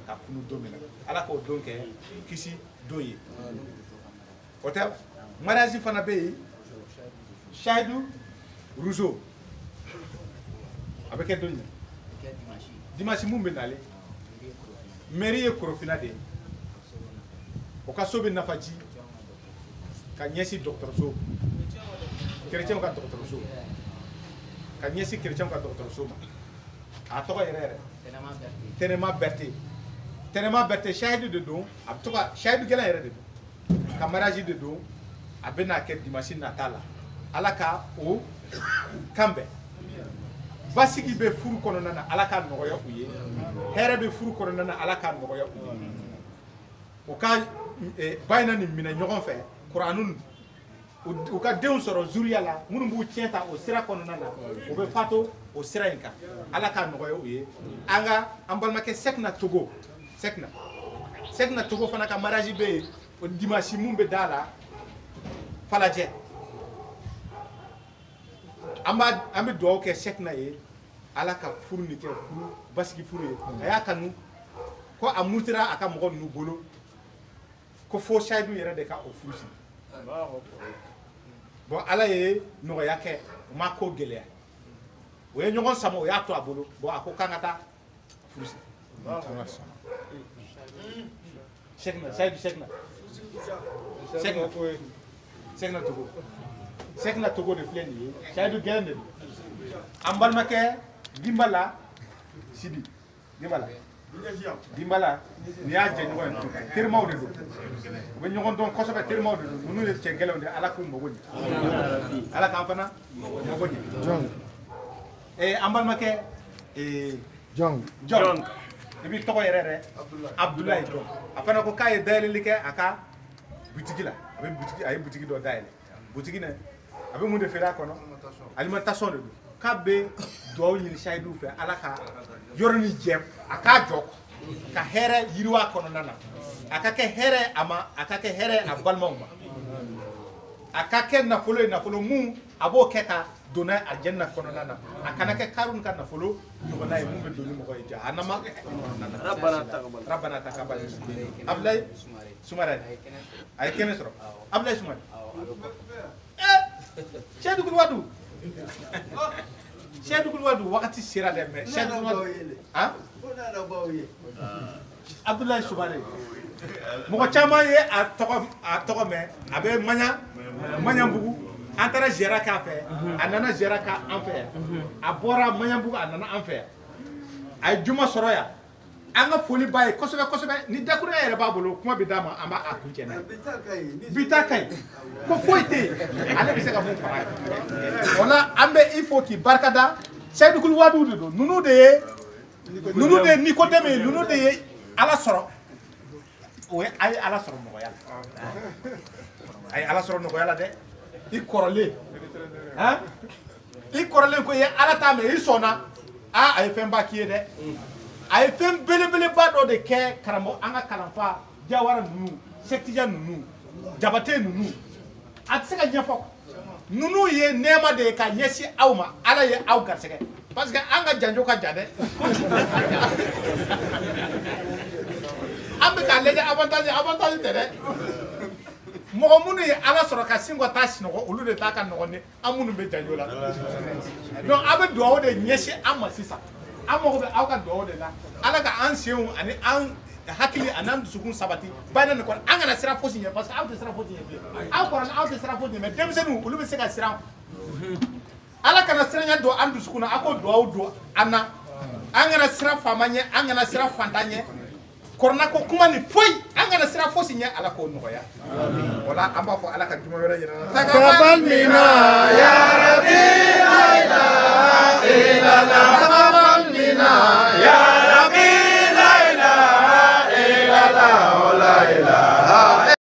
ka kunu don min na Ala k'o don kɛ kisi don ye o tɛ mariage fana bɛ yen Chahidu Rouzo a bɛ kɛ don min dimanche mun bɛ nalen mairie ye Korofina de ye o ka so bɛ Nafaji ka ɲɛsin dɔgɔtɔrɔso chrétien ka dɔgɔtɔrɔso ka ɲɛsin chrétien ka dɔgɔtɔrɔso ma a tɔgɔ yɛrɛ yɛrɛ Tɛnɛma Berté Chahidu de don a bɛ to ka Chahidu gɛlɛn yɛrɛ de don ka mariage de don a bɛ n'a kɛ dimanche nata la Ala ka o kanbɛn basigi bɛ furu kɔnɔna na Ala ka nɔgɔya u ye hɛrɛ bɛ furu kɔnɔna na Ala ka nɔgɔya u ye o ka bayina ni minɛ ɲɔgɔn fɛ Kuranu u ka denw sɔrɔ zuriya la minnu b'u tiɲɛ ta o sira kɔnɔna na o bɛ fato o sira in kan Ala ka nɔgɔya u ye an balimakɛ Sekna Togo fana ka mariage bɛ yen o dimanche mun bɛ da la Falajɛ an bɛ dugawu kɛ Sekna ye Ala ka furu ni kɛ furu basigi furu ye a y'a kanu ko a mutira a ka mɔgɔ ninnu bolo ko fo Chahidu yɛrɛ de ka o furu si bon Ala ye nɔgɔya kɛ u ma ko gɛlɛya o ye ɲɔgɔn sama o y'a to a bolo bon a ko k'an ka taa furu si Sekna Togo de filɛ nin ye Chahidu gɛlɛn de don an balimakɛ Gimbala Sidi Gimbala ni y'a jɛɲɔgɔn ye terimaw de don u bɛ ɲɔgɔn dɔn kosɛbɛ terimaw de don ninnu ye cɛ gɛlɛnw de Ala k'u mago ɲɛ Ala k'an fana mago ɲɛ an balimakɛ Jɔn i b'i tɔgɔ yɛrɛ yɛrɛ Abdulayi Jɔn a fana ko k'a ye dayɛlɛli kɛ a ka butigi la a ye butigi dɔ dayɛlɛ butigi na a bɛ mun de feere a kɔnɔ alimentation de don k'a bɛ dugawu ɲini Chahidu fɛ Ala ka yɔrɔ ni jɛ a k'a jɔ ka hɛrɛ yiriwa kɔnɔna na a ka kɛ hɛrɛ a ma a ka kɛ hɛrɛ a balimaw ma a ka kɛ nafolo ye nafolo mun a b'o kɛ ka don n'a ye alijɛnɛ kɔnɔna na a kana kɛ Karun ka nafolo ɲɔgɔnna ye mun bɛ don ni mɔgɔ ye jahanama Rabbana taqabbal Abdulayi Sumare a ye kɛnɛ sɔrɔ Abdulayi Sumare Chahidu Kulubali wagati sera dɛ mais Chahidu Kulubali Abdulayi Sumare mɔgɔ caman ye a tɔgɔ mɛn a bɛ Maɲanbugu an taara ziyara k'a fɛ a nana ziyara k'an fɛ yan a bɔra Maɲanbugu a nana an fɛ yan a ye juma sɔrɔ yan an ka foli b'a ye kosɛbɛ ni dakuruya yɛrɛ b'a bolo kuma bɛ d'a ma an b'a kuncɛ n'a ye bi ta ka ɲi ko foyi tɛ yen ale bɛ se ka mun fara a kan o la an bɛ i fo k'i barikada Chahidu Kulubaliw de don ninnu de ye Nikodemu ye ninnu de ye Ala sɔrɔ o ye a ye Ala sɔrɔ nɔgɔya la a ye Ala sɔrɔ nɔgɔya la dɛ i kɔrɔlen ko i ye Ala t'a mɛn i sɔnna a ye fɛnba k'i ye dɛ a ye fɛn belebeleba dɔ de kɛ karamɔgɔ an ka kalanfa Jawara ninnu Sɛkitija ninnu Jabate ninnu a tɛ se ka ɲɛfɔ ninnu ye nɛɛma de ye ka ɲɛsin aw ma Ala ye aw garisɛgɛ parce que an ka janjo ka jan dɛ an bɛ k'a lajɛ avantage tɛ dɛ mɔgɔ minnu ye Ala sɔrɔ ka sin ka taa sinɔgɔ olu de t'a ka nɔgɔn ni an minnu bɛ janjo la donc a bɛ dugawu de ɲɛsin an ma sisan an mago bɛ aw ka dugawu de la ala ka an senw ani an hakili an'an dusukun sabati baara nin kɔnɔ an kana sira fosi ɲɛ parce que aw tɛ sira fosi ɲɛ bilen aw kɔrɔ aw tɛ sira fosi ɲɛ mais denmisɛnninw olu bɛ se ka siran ala kana siranya don an dusukun na a ko dugawu don an na an kana sira faama ɲɛ an kana sira fantan ɲɛ kɔrɔna ko kuma ni foyi an kana sira fosi ɲɛ ala k'o nɔgɔya wala an b'a fɔ ala ka juma wɛrɛ yɛrɛ la.